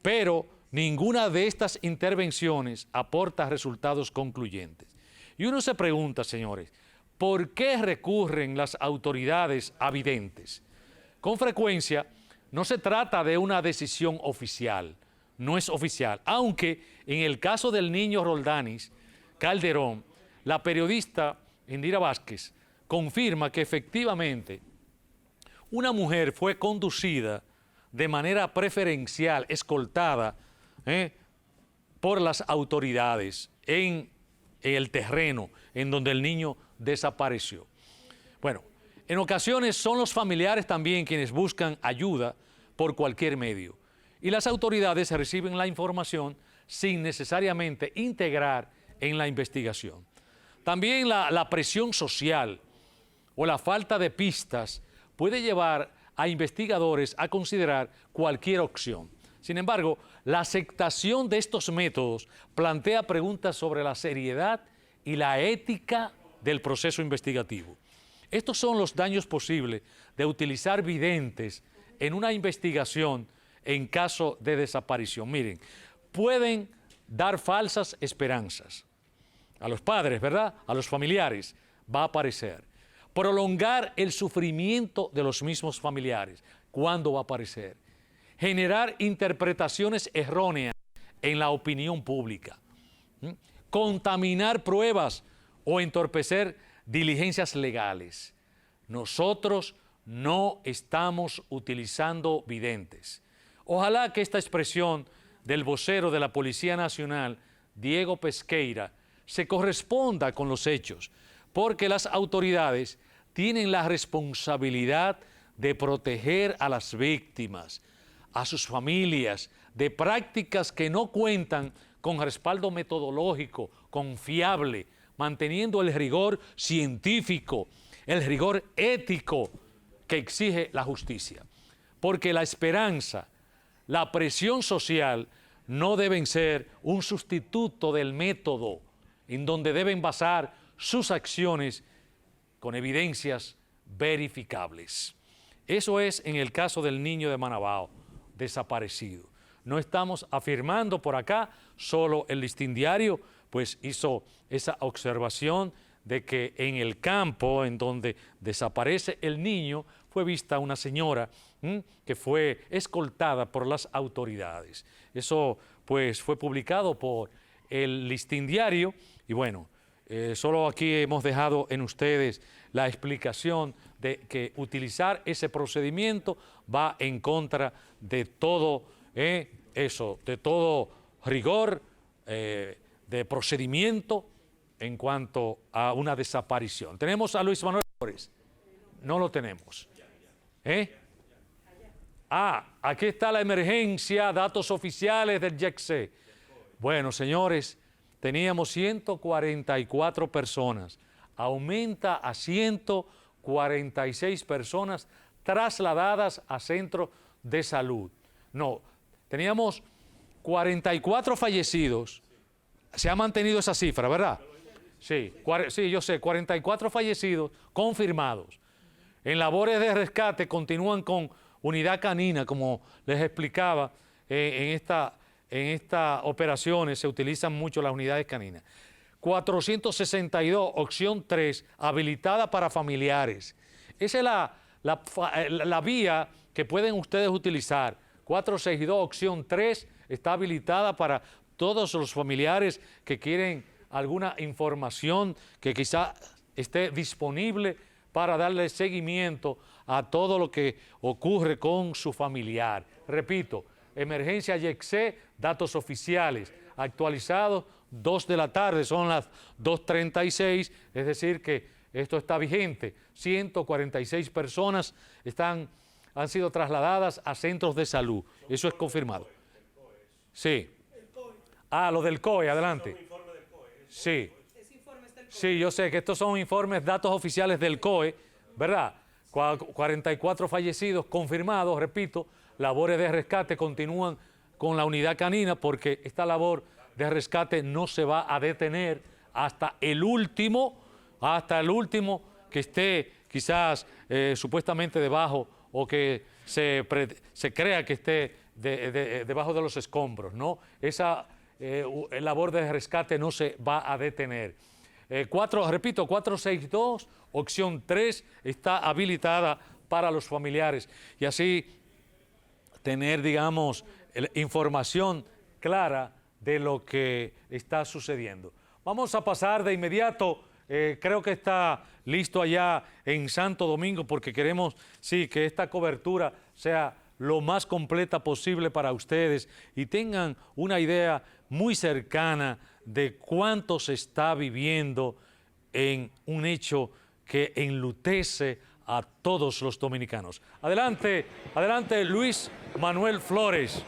pero ninguna de estas intervenciones aporta resultados concluyentes. Y uno se pregunta, señores, ¿por qué recurren las autoridades a videntes? Con frecuencia no se trata de una decisión oficial, no es oficial, aunque en el caso del niño Roldanis Calderón, la periodista Indira Vázquez confirma que efectivamente una mujer fue conducida de manera preferencial, escoltada por las autoridades en el terreno en donde el niño desapareció. Bueno, en ocasiones son los familiares también quienes buscan ayuda por cualquier medio y las autoridades reciben la información sin necesariamente integrar en la investigación. También la presión social o la falta de pistas puede llevar a investigadores a considerar cualquier opción. Sin embargo, la aceptación de estos métodos plantea preguntas sobre la seriedad y la ética del proceso investigativo. Estos son los daños posibles de utilizar videntes en una investigación en caso de desaparición. Miren, pueden dar falsas esperanzas a los padres, ¿verdad? A los familiares, va a aparecer. Prolongar el sufrimiento de los mismos familiares, ¿cuándo va a aparecer? Generar interpretaciones erróneas en la opinión pública. Contaminar pruebas o entorpecer diligencias legales. Nosotros no estamos utilizando videntes. Ojalá que esta expresión del vocero de la Policía Nacional, Diego Pesqueira, se corresponda con los hechos, porque las autoridades tienen la responsabilidad de proteger a las víctimas, a sus familias, de prácticas que no cuentan con respaldo metodológico confiable, manteniendo el rigor científico, el rigor ético que exige la justicia. Porque la esperanza, la presión social no deben ser un sustituto del método en donde deben basar sus acciones con evidencias verificables. Eso es en el caso del niño de Manabao, desaparecido. No estamos afirmando por acá, solo el Listín Diario pues hizo esa observación de que en el campo en donde desaparece el niño fue vista una señora que fue escoltada por las autoridades. Eso pues fue publicado por el Listín Diario. Y bueno, solo aquí hemos dejado en ustedes la explicación de que utilizar ese procedimiento va en contra de todo eso, de todo rigor de procedimiento en cuanto a una desaparición. ¿Tenemos a Luis Manuel Flores? No lo tenemos. Aquí está la emergencia, datos oficiales del YECC. Bueno, señores, teníamos 144 personas. Aumenta a 146 personas trasladadas a centros de salud. No, teníamos 44 fallecidos. Se ha mantenido esa cifra, ¿verdad? Sí, yo sé, 44 fallecidos confirmados. En labores de rescate continúan con unidad canina, como les explicaba, en estas operaciones se utilizan mucho las unidades caninas. 462, opción 3, habilitada para familiares. Esa es la vía que pueden ustedes utilizar. 462, opción 3, está habilitada para todos los familiares que quieren alguna información que quizá esté disponible para darle seguimiento a todo lo que ocurre con su familiar. Repito, emergencia YECC, datos oficiales actualizados, 2 de la tarde, son las 2:36, es decir que esto está vigente. 146 personas han sido trasladadas a centros de salud. Eso es confirmado. Sí. Lo del COE, adelante. Sí. Sí, yo sé que estos son informes, datos oficiales del COE, ¿verdad? 44 fallecidos confirmados, repito, labores de rescate continúan con la unidad canina porque esta labor de rescate no se va a detener hasta el último que esté quizás supuestamente debajo o que se crea que esté debajo de los escombros, ¿no? Esa labor de rescate no se va a detener. 462, opción 3, está habilitada para los familiares y así tener, digamos, información clara de lo que está sucediendo. Vamos a pasar de inmediato, creo que está listo allá en Santo Domingo porque queremos, sí, que esta cobertura sea lo más completa posible para ustedes y tengan una idea muy cercana de cuánto se está viviendo en un hecho que enlutece a todos los dominicanos. Adelante, Luis Manuel Flores.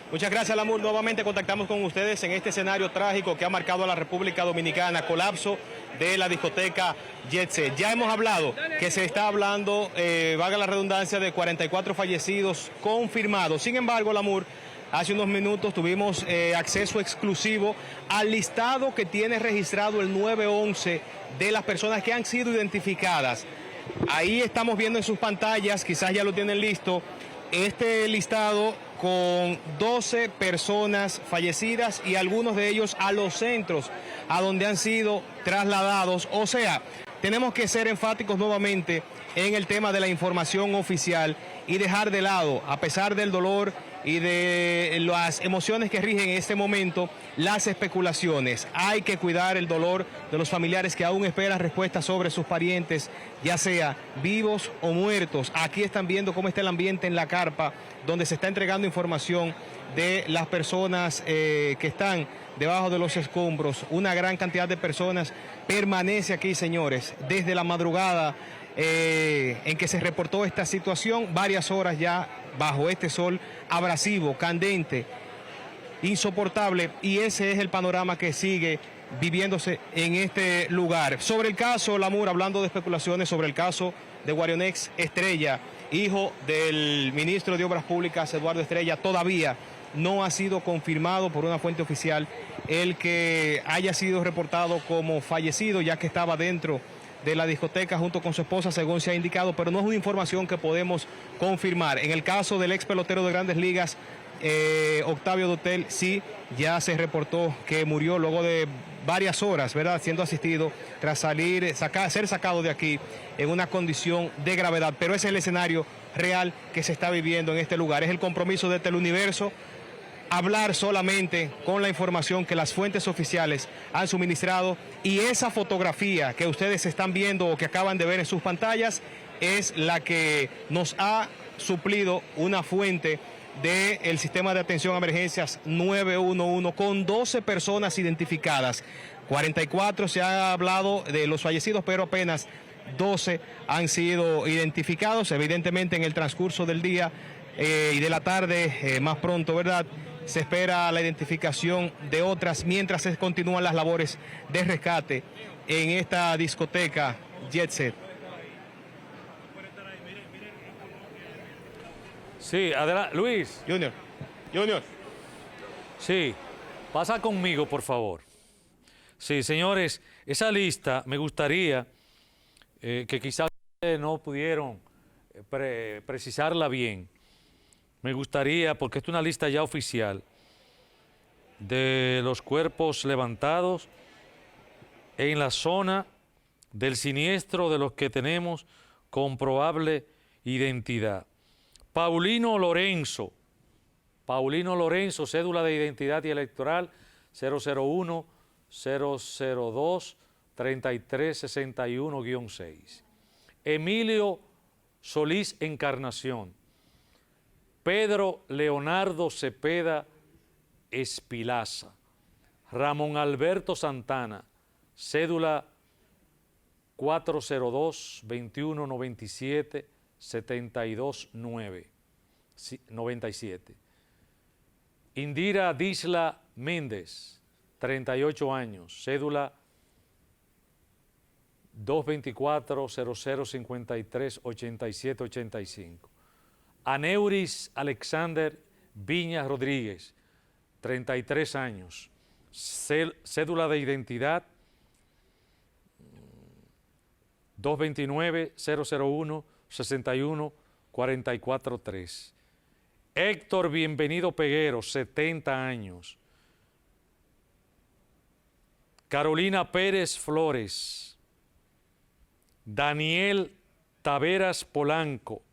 Muchas gracias, Lamur. Nuevamente contactamos con ustedes en este escenario trágico que ha marcado a la República Dominicana, colapso de la discoteca YECC. Ya hemos hablado que se está hablando, valga la redundancia, de 44 fallecidos confirmados. Sin embargo, Lamur, hace unos minutos tuvimos acceso exclusivo al listado que tiene registrado el 911 de las personas que han sido identificadas. Ahí estamos viendo en sus pantallas, quizás ya lo tienen listo, este listado con 12 personas fallecidas y algunos de ellos a los centros a donde han sido trasladados. O sea, tenemos que ser enfáticos nuevamente en el tema de la información oficial y dejar de lado, a pesar del dolor y de las emociones que rigen en este momento, las especulaciones. Hay que cuidar el dolor de los familiares que aún esperan respuestas sobre sus parientes, ya sea vivos o muertos. Aquí están viendo cómo está el ambiente en la carpa, donde se está entregando información de las personas que están debajo de los escombros. Una gran cantidad de personas permanece aquí, señores, desde la madrugada en que se reportó esta situación, varias horas ya bajo este sol abrasivo, candente, insoportable, y ese es el panorama que sigue viviéndose en este lugar. Sobre el caso, Lamur, hablando de especulaciones sobre el caso de Guarionex Estrella, hijo del ministro de Obras Públicas, Eduardo Estrella, todavía no ha sido confirmado por una fuente oficial el que haya sido reportado como fallecido, ya que estaba dentro de la discoteca junto con su esposa, según se ha indicado, pero no es una información que podemos confirmar. En el caso del ex pelotero de Grandes Ligas, Octavio Dotel, sí, ya se reportó que murió luego de varias horas, ¿verdad?, siendo asistido tras ser sacado de aquí en una condición de gravedad. Pero ese es el escenario real que se está viviendo en este lugar. Es el compromiso de Teleuniverso hablar solamente con la información que las fuentes oficiales han suministrado, y esa fotografía que ustedes están viendo o que acaban de ver en sus pantallas es la que nos ha suplido una fuente del sistema de atención a emergencias 911 con 12 personas identificadas. 44 se ha hablado de los fallecidos, pero apenas 12 han sido identificados. Evidentemente en el transcurso del día y de la tarde, más pronto, ¿verdad?, se espera la identificación de otras mientras se continúan las labores de rescate en esta discoteca Jet Set. Sí, adelante, Luis. Junior. Sí, pasa conmigo, por favor. Sí, señores, esa lista me gustaría que quizás no pudieron precisarla bien. Me gustaría, porque es una lista ya oficial, de los cuerpos levantados en la zona del siniestro de los que tenemos comprobable identidad. Paulino Lorenzo, cédula de identidad y electoral 001-002-3361-6. Emilio Solís Encarnación. Pedro Leonardo Cepeda Espilaza. Ramón Alberto Santana, cédula 402-2197-729-97. Indira Disla Méndez, 38 años, cédula 224-0053-8785. Aneuris Alexander Viña Rodríguez, 33 años, cédula de identidad 229-001-61-443. Héctor Bienvenido Peguero, 70 años. Carolina Pérez Flores. Daniel Taveras Polanco,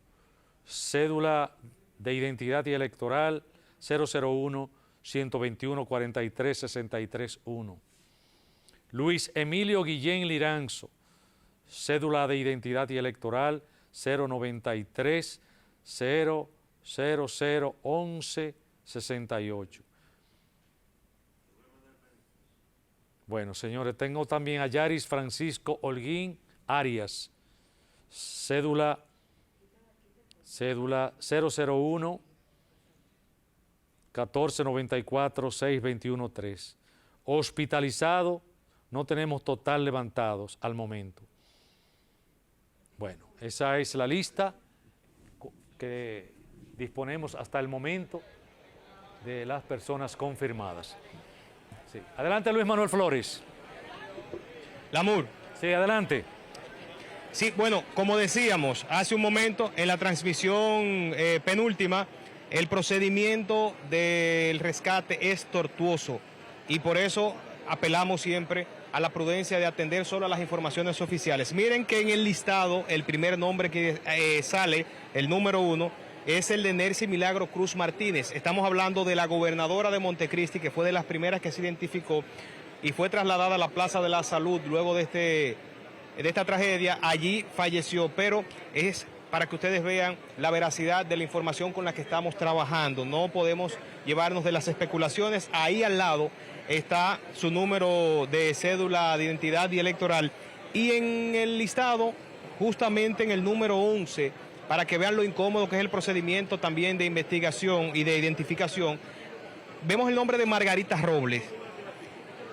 cédula de identidad y electoral 001-121-43-63-1. Luis Emilio Guillén Liranzo, cédula de identidad y electoral 093-000-11-68. Bueno, señores, tengo también a Yaris Francisco Holguín Arias, cédula 001 1494 6213. Hospitalizado, no tenemos total levantados al momento. Bueno, esa es la lista que disponemos hasta el momento de las personas confirmadas. Sí. Adelante, Luis Manuel Flores. Lamur. Sí, adelante. Sí, bueno, como decíamos hace un momento en la transmisión penúltima, el procedimiento del rescate es tortuoso y por eso apelamos siempre a la prudencia de atender solo a las informaciones oficiales. Miren que en el listado el primer nombre que sale, el número 1, es el de Nercy Milagro Cruz Martínez. Estamos hablando de la gobernadora de Montecristi, que fue de las primeras que se identificó y fue trasladada a la Plaza de la Salud luego de esta tragedia. Allí falleció, pero es para que ustedes vean la veracidad de la información con la que estamos trabajando. No podemos llevarnos de las especulaciones. Ahí al lado está su número de cédula de identidad y electoral. Y en el listado, justamente en el número 11, para que vean lo incómodo que es el procedimiento también de investigación y de identificación, vemos el nombre de Margarita Robles,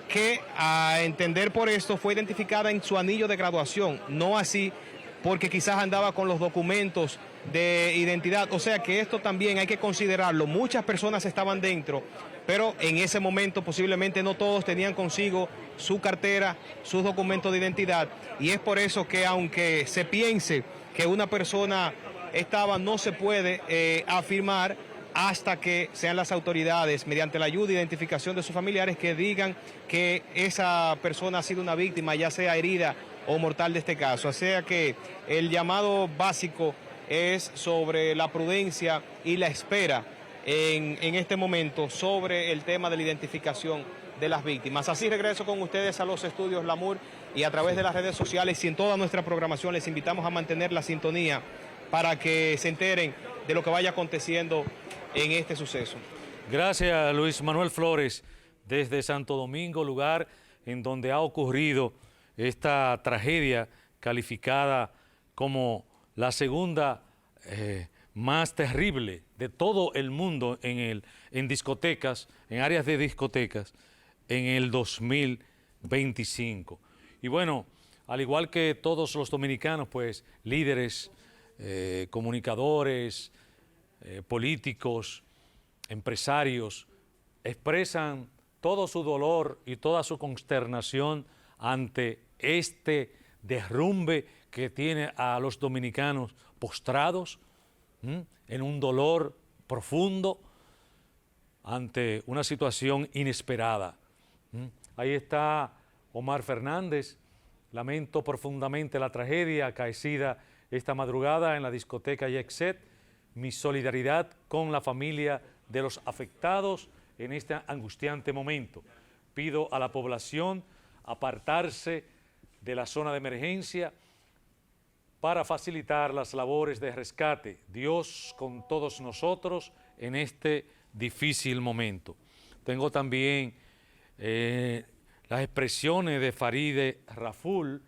que a entender por esto fue identificada en su anillo de graduación, no así porque quizás andaba con los documentos de identidad. O sea que esto también hay que considerarlo. Muchas personas estaban dentro, pero en ese momento posiblemente no todos tenían consigo su cartera, sus documentos de identidad, y es por eso que aunque se piense que una persona estaba, no se puede afirmar hasta que sean las autoridades, mediante la ayuda e identificación de sus familiares, que digan que esa persona ha sido una víctima, ya sea herida o mortal de este caso. O sea que el llamado básico es sobre la prudencia y la espera en este momento sobre el tema de la identificación de las víctimas. Así regreso con ustedes a los estudios LAMUR y a través de las redes sociales y en toda nuestra programación les invitamos a mantener la sintonía para que se enteren de lo que vaya aconteciendo en este suceso. Gracias, Luis Manuel Flores, desde Santo Domingo, lugar en donde ha ocurrido esta tragedia calificada como la segunda más terrible de todo el mundo en discotecas, en áreas de discotecas, en el 2025. Y bueno, al igual que todos los dominicanos, pues líderes, comunicadores, políticos, empresarios, expresan todo su dolor y toda su consternación ante este derrumbe que tiene a los dominicanos postrados en un dolor profundo ante una situación inesperada. Ahí está Omar Fernández. Lamento profundamente la tragedia acaecida esta madrugada en la discoteca Jet Set. Mi solidaridad con la familia de los afectados en este angustiante momento. Pido a la población apartarse de la zona de emergencia para facilitar las labores de rescate. Dios con todos nosotros en este difícil momento. Tengo también las expresiones de Farideh Raful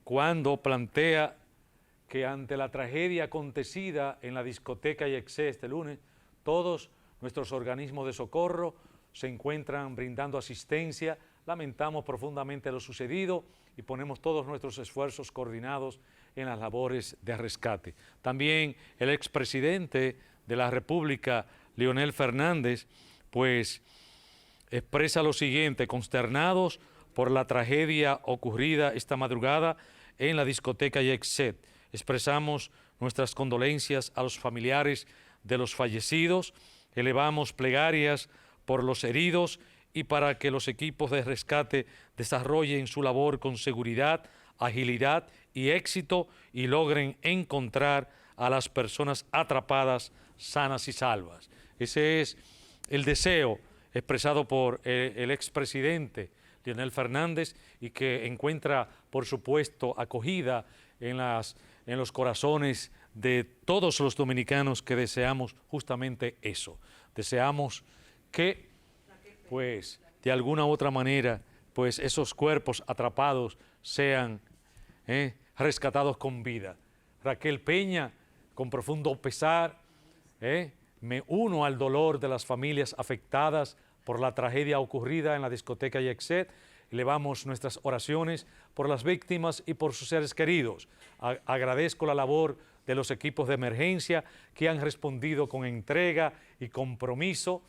cuando plantea que ante la tragedia acontecida en la discoteca Yexé este lunes, todos nuestros organismos de socorro se encuentran brindando asistencia. Lamentamos profundamente lo sucedido y ponemos todos nuestros esfuerzos coordinados en las labores de rescate. También el expresidente de la República, Leonel Fernández, pues expresa lo siguiente: consternados por la tragedia ocurrida esta madrugada en la discoteca Yexet. Expresamos nuestras condolencias a los familiares de los fallecidos, elevamos plegarias por los heridos y para que los equipos de rescate desarrollen su labor con seguridad, agilidad y éxito y logren encontrar a las personas atrapadas sanas y salvas. Ese es el deseo expresado por el expresidente Leonel Fernández y que encuentra, por supuesto, acogida en los corazones de todos los dominicanos que deseamos justamente eso. Deseamos que, pues, de alguna u otra manera, pues esos cuerpos atrapados sean rescatados con vida. Raquel Peña, con profundo pesar, me uno al dolor de las familias afectadas por la tragedia ocurrida en la discoteca Yexet. Elevamos nuestras oraciones por las víctimas y por sus seres queridos. Agradezco la labor de los equipos de emergencia que han respondido con entrega y compromiso.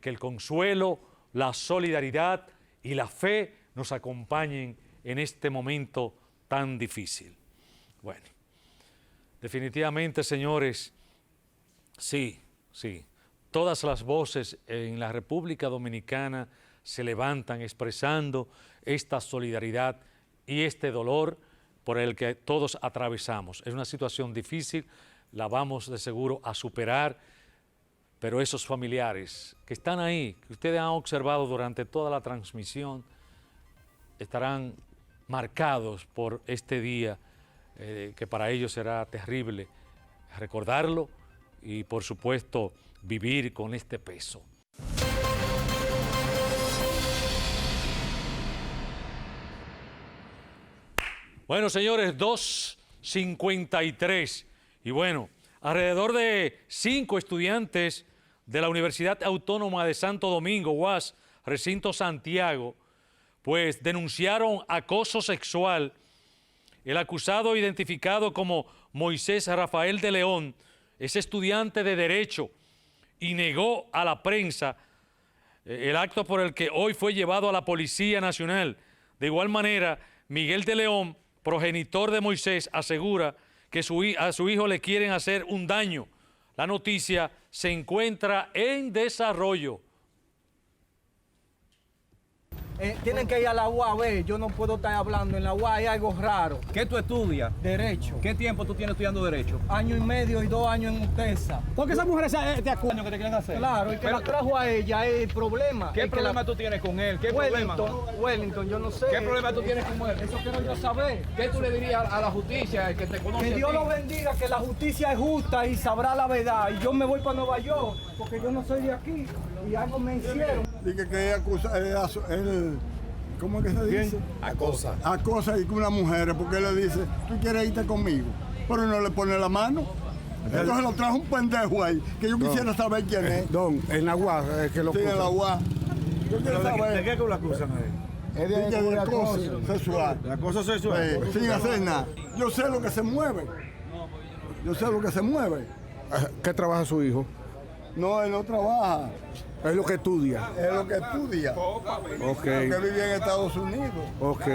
Que el consuelo, la solidaridad y la fe nos acompañen en este momento tan difícil. Bueno, definitivamente, señores, sí, todas las voces en la República Dominicana se levantan expresando esta solidaridad y este dolor por el que todos atravesamos. Es una situación difícil, la vamos de seguro a superar, pero esos familiares que están ahí, que ustedes han observado durante toda la transmisión, estarán marcados por este día que para ellos será terrible recordarlo y, por supuesto, vivir con este peso. Bueno, señores, 2:53. Y bueno, alrededor de 5 estudiantes de la Universidad Autónoma de Santo Domingo, UAS, Recinto Santiago, pues denunciaron acoso sexual. El acusado, identificado como Moisés Rafael de León, es estudiante de Derecho y negó a la prensa el acto por el que hoy fue llevado a la Policía Nacional. De igual manera, Miguel de León, progenitor de Moisés, asegura que a su hijo le quieren hacer un daño. La noticia se encuentra en desarrollo. Tienen que ir a la UA a ver, yo no puedo estar hablando, en la UA hay algo raro. ¿Qué tú estudias? Derecho. ¿Qué tiempo tú tienes estudiando Derecho? 1 año y medio y 2 años en UTESA. ¿Por qué esas mujeres te acusan que te quieren hacer? Claro, y que la trajo a ella es el problema. ¿Qué problema tú tienes con él? ¿Qué problema? Wellington, yo no sé. ¿Qué problema tú tienes con él? Eso quiero yo saber. ¿Qué tú le dirías a la justicia que te conoce? Que Dios lo bendiga, que la justicia es justa y sabrá la verdad. Y yo me voy para Nueva York, porque yo no soy de aquí y algo me hicieron. Dije que él ¿cómo es que se dice? Acosa. Acosa y que una mujer, porque él le dice, tú quieres irte conmigo, pero no le pone la mano. Entonces lo trajo un pendejo ahí, que yo quisiera saber quién es. Don, en la UA, que lo acusan. Sí, en la UA. Yo quiero saber. ¿De qué lo acusan a él? Es de acoso sexual. ¿De acoso sexual? Sin hacer nada. Yo sé lo que se mueve. Yo sé lo que se mueve. ¿Qué trabaja su hijo? No, él no trabaja. Es lo que estudia. Es lo que estudia. Ok. Porque vive en Estados Unidos. Ok.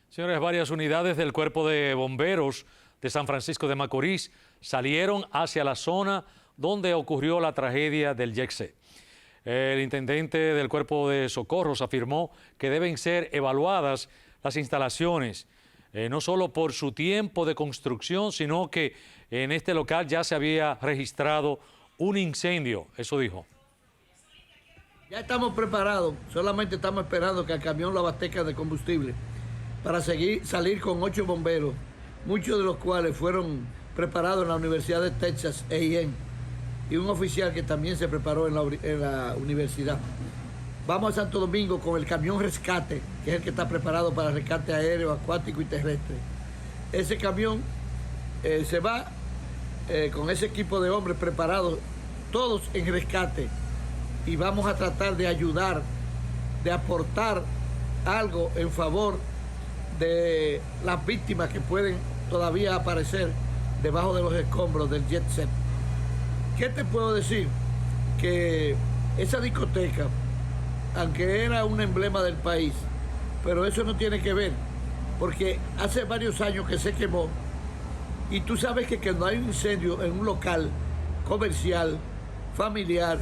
Señores, varias unidades del Cuerpo de Bomberos de San Francisco de Macorís salieron hacia la zona donde ocurrió la tragedia del Jet-Set. El intendente del Cuerpo de Socorros afirmó que deben ser evaluadas las instalaciones, no solo por su tiempo de construcción, sino que en este local ya se había registrado un incendio, eso dijo. Ya estamos preparados, solamente estamos esperando que el camión lo abastezca de combustible para salir con 8 bomberos, muchos de los cuales fueron preparados en la Universidad de Texas, A&M, y un oficial que también se preparó en la universidad. Vamos a Santo Domingo con el camión rescate, que es el que está preparado para rescate aéreo, acuático y terrestre. Ese camión se va con ese equipo de hombres preparados, todos en rescate, y vamos a tratar de ayudar, de aportar algo en favor de las víctimas que pueden todavía aparecer debajo de los escombros del Jet-Set. ¿Qué te puedo decir? Que esa discoteca, aunque era un emblema del país, pero eso no tiene que ver, porque hace varios años que se quemó, y tú sabes que cuando hay un incendio en un local comercial, familiar,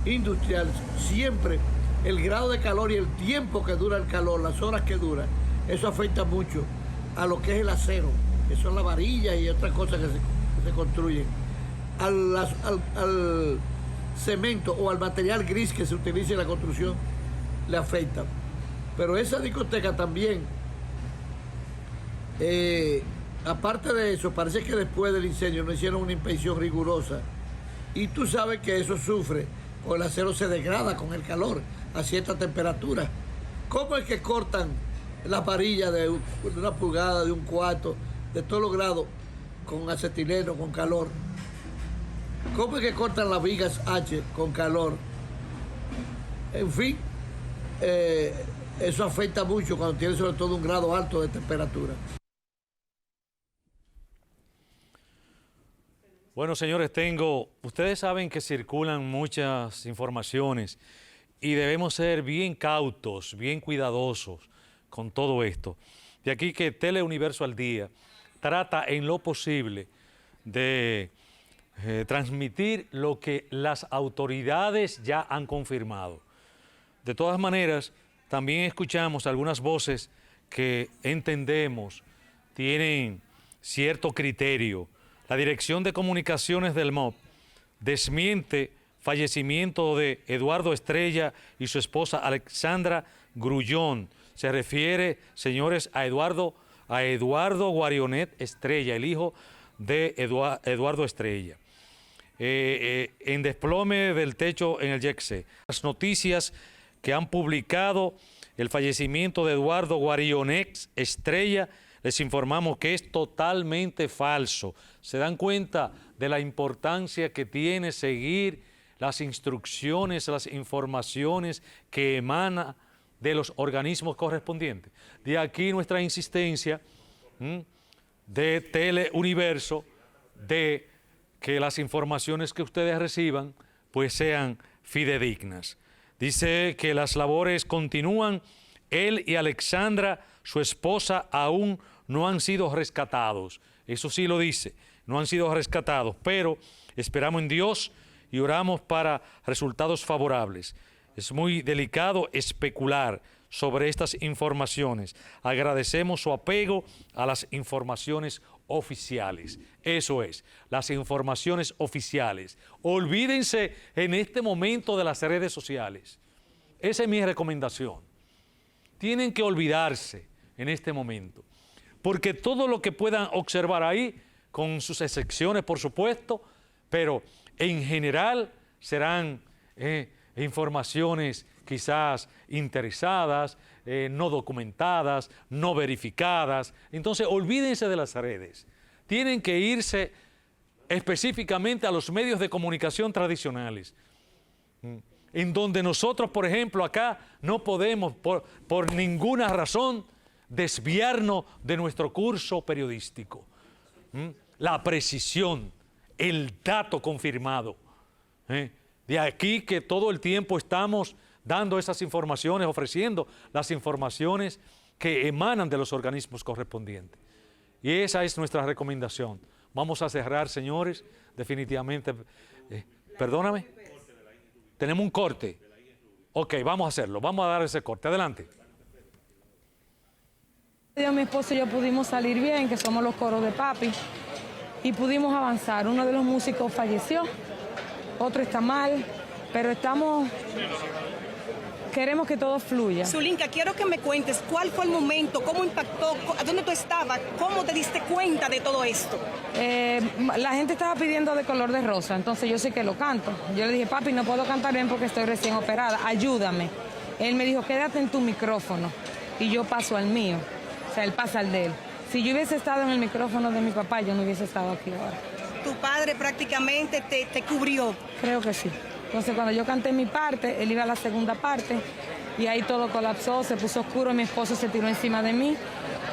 industrial, siempre el grado de calor y el tiempo que dura el calor, las horas que dura, eso afecta mucho a lo que es el acero, que son las varillas y otras cosas que se construyen, al cemento o al material gris que se utiliza en la construcción, le afecta. Pero esa discoteca también, aparte de eso, parece que después del incendio no hicieron una inspección rigurosa, y tú sabes que eso sufre, porque el acero se degrada con el calor a cierta temperatura. ¿Cómo es que cortan las varillas de una pulgada, de un cuarto, de todos los grados, con acetileno, con calor? ¿Cómo es que cortan las vigas H con calor? En fin, eso afecta mucho cuando tiene sobre todo un grado alto de temperatura. Bueno, señores, ustedes saben que circulan muchas informaciones y debemos ser bien cautos, bien cuidadosos con todo esto. De aquí que Teleuniverso al Día trata en lo posible de transmitir lo que las autoridades ya han confirmado. De todas maneras, también escuchamos algunas voces que entendemos tienen cierto criterio. La Dirección de Comunicaciones del MOB desmiente fallecimiento de Eduardo Estrella y su esposa Alexandra Grullón. Se refiere, señores, a Eduardo Guarionet Estrella, el hijo de Eduardo Estrella. En desplome del techo en el Jet-Set. Las noticias que han publicado el fallecimiento de Eduardo Guarionet Estrella, les informamos que es totalmente falso. Se dan cuenta de la importancia que tiene seguir las instrucciones, las informaciones que emanan de los organismos correspondientes. De aquí nuestra insistencia de Teleuniverso de que las informaciones que ustedes reciban pues sean fidedignas. Dice que las labores continúan. Él y Alexandra, su esposa, aún no han sido rescatados. Eso sí lo dice, no han sido rescatados, pero esperamos en Dios y oramos para resultados favorables. Es muy delicado especular sobre estas informaciones. Agradecemos su apego a las informaciones oficiales. Eso es, las informaciones oficiales. Olvídense en este momento de las redes sociales. Esa es mi recomendación. Tienen que olvidarse en este momento, porque todo lo que puedan observar ahí, con sus excepciones por supuesto, pero en general serán informaciones quizás interesadas, no documentadas, no verificadas. Entonces olvídense de las redes. Tienen que irse específicamente a los medios de comunicación tradicionales, en donde nosotros, por ejemplo, acá no podemos por ninguna razón desviarnos de nuestro curso periodístico. La precisión, el dato confirmado. De aquí que todo el tiempo estamos dando esas informaciones, ofreciendo las informaciones que emanan de los organismos correspondientes. Y esa es nuestra recomendación. Vamos a cerrar, señores, definitivamente. Perdóname. Tenemos un corte. Ok, vamos a hacerlo. Vamos a dar ese corte. Adelante. Mi esposo y yo pudimos salir bien, que somos los coros de papi, y pudimos avanzar. Uno de los músicos falleció, otro está mal, pero queremos que todo fluya. Zulinka, quiero que me cuentes cuál fue el momento, cómo impactó, dónde tú estabas, cómo te diste cuenta de todo esto. La gente estaba pidiendo De Color de Rosa, entonces yo sí que lo canto. Yo le dije, papi, no puedo cantar bien porque estoy recién operada, ayúdame. Él me dijo, quédate en tu micrófono, y yo paso al mío, o sea, él pasa al de él. Si yo hubiese estado en el micrófono de mi papá, yo no hubiese estado aquí ahora. Tu padre prácticamente te cubrió. Creo que sí. Entonces, cuando yo canté mi parte, él iba a la segunda parte y ahí todo colapsó, se puso oscuro, mi esposo se tiró encima de mí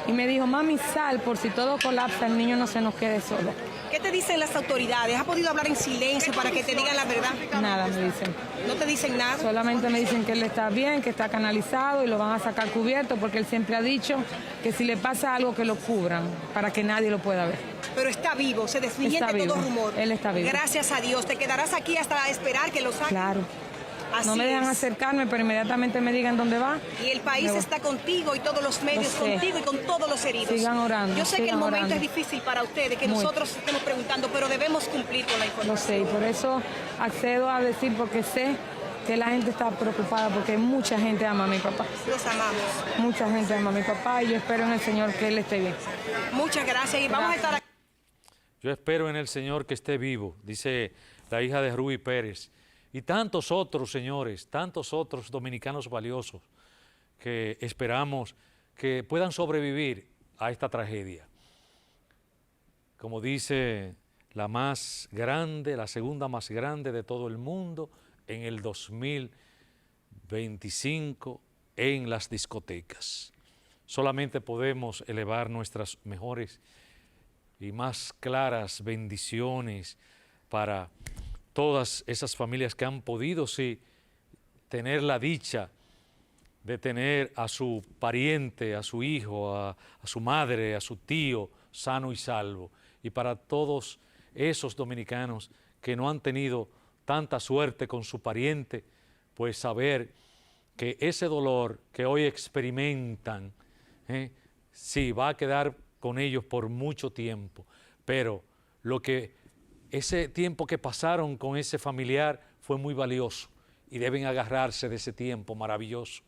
y me dijo, mami, sal, por si todo colapsa, el niño no se nos quede solo. ¿Qué te dicen las autoridades? ¿Has podido hablar en silencio para que te digan la verdad? Nada me dicen. ¿No te dicen nada? Solamente me dicen que él está bien, que está canalizado y lo van a sacar cubierto porque él siempre ha dicho que si le pasa algo que lo cubran para que nadie lo pueda ver. Pero está vivo, se desmiente todo rumor. Él está vivo. Gracias a Dios. ¿Te quedarás aquí hasta esperar que lo saquen? Claro. Así no me dejan acercarme, pero inmediatamente me digan dónde va. Y el país está contigo y todos los medios contigo y con todos los heridos. Sigan orando. Yo sé que el momento orando. es difícil para ustedes, que nosotros estemos preguntando, pero debemos cumplir con la información. Lo sé, y por eso accedo a decir, porque sé que la gente está preocupada, porque mucha gente ama a mi papá. Los amamos. Mucha gente ama a mi papá y yo espero en el Señor que Él esté bien. Muchas gracias y vamos a estar aquí. Yo espero en el Señor que esté vivo, dice la hija de Rubí Pérez. Y tantos otros, señores, tantos otros dominicanos valiosos que esperamos que puedan sobrevivir a esta tragedia. Como dice la más grande, la segunda más grande de todo el mundo, en el 2025 en las discotecas. Solamente podemos elevar nuestras mejores y más claras bendiciones para todas esas familias que han podido, sí, tener la dicha de tener a su pariente, a su hijo, a su madre, a su tío, sano y salvo. Y para todos esos dominicanos que no han tenido tanta suerte con su pariente, pues saber que ese dolor que hoy experimentan, sí, va a quedar con ellos por mucho tiempo, pero ese tiempo que pasaron con ese familiar fue muy valioso y deben agarrarse de ese tiempo maravilloso.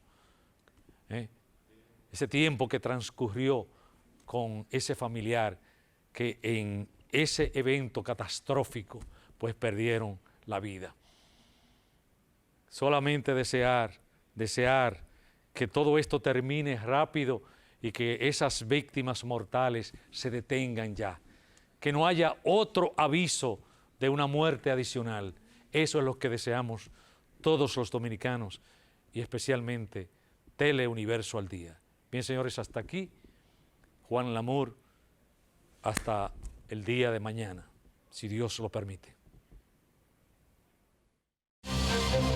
Ese tiempo que transcurrió con ese familiar que en ese evento catastrófico pues perdieron la vida. Solamente desear que todo esto termine rápido y que esas víctimas mortales se detengan ya. Que no haya otro aviso de una muerte adicional. Eso es lo que deseamos todos los dominicanos y especialmente Teleuniverso al Día. Bien, señores, hasta aquí. Juan Lamour, hasta el día de mañana, si Dios lo permite.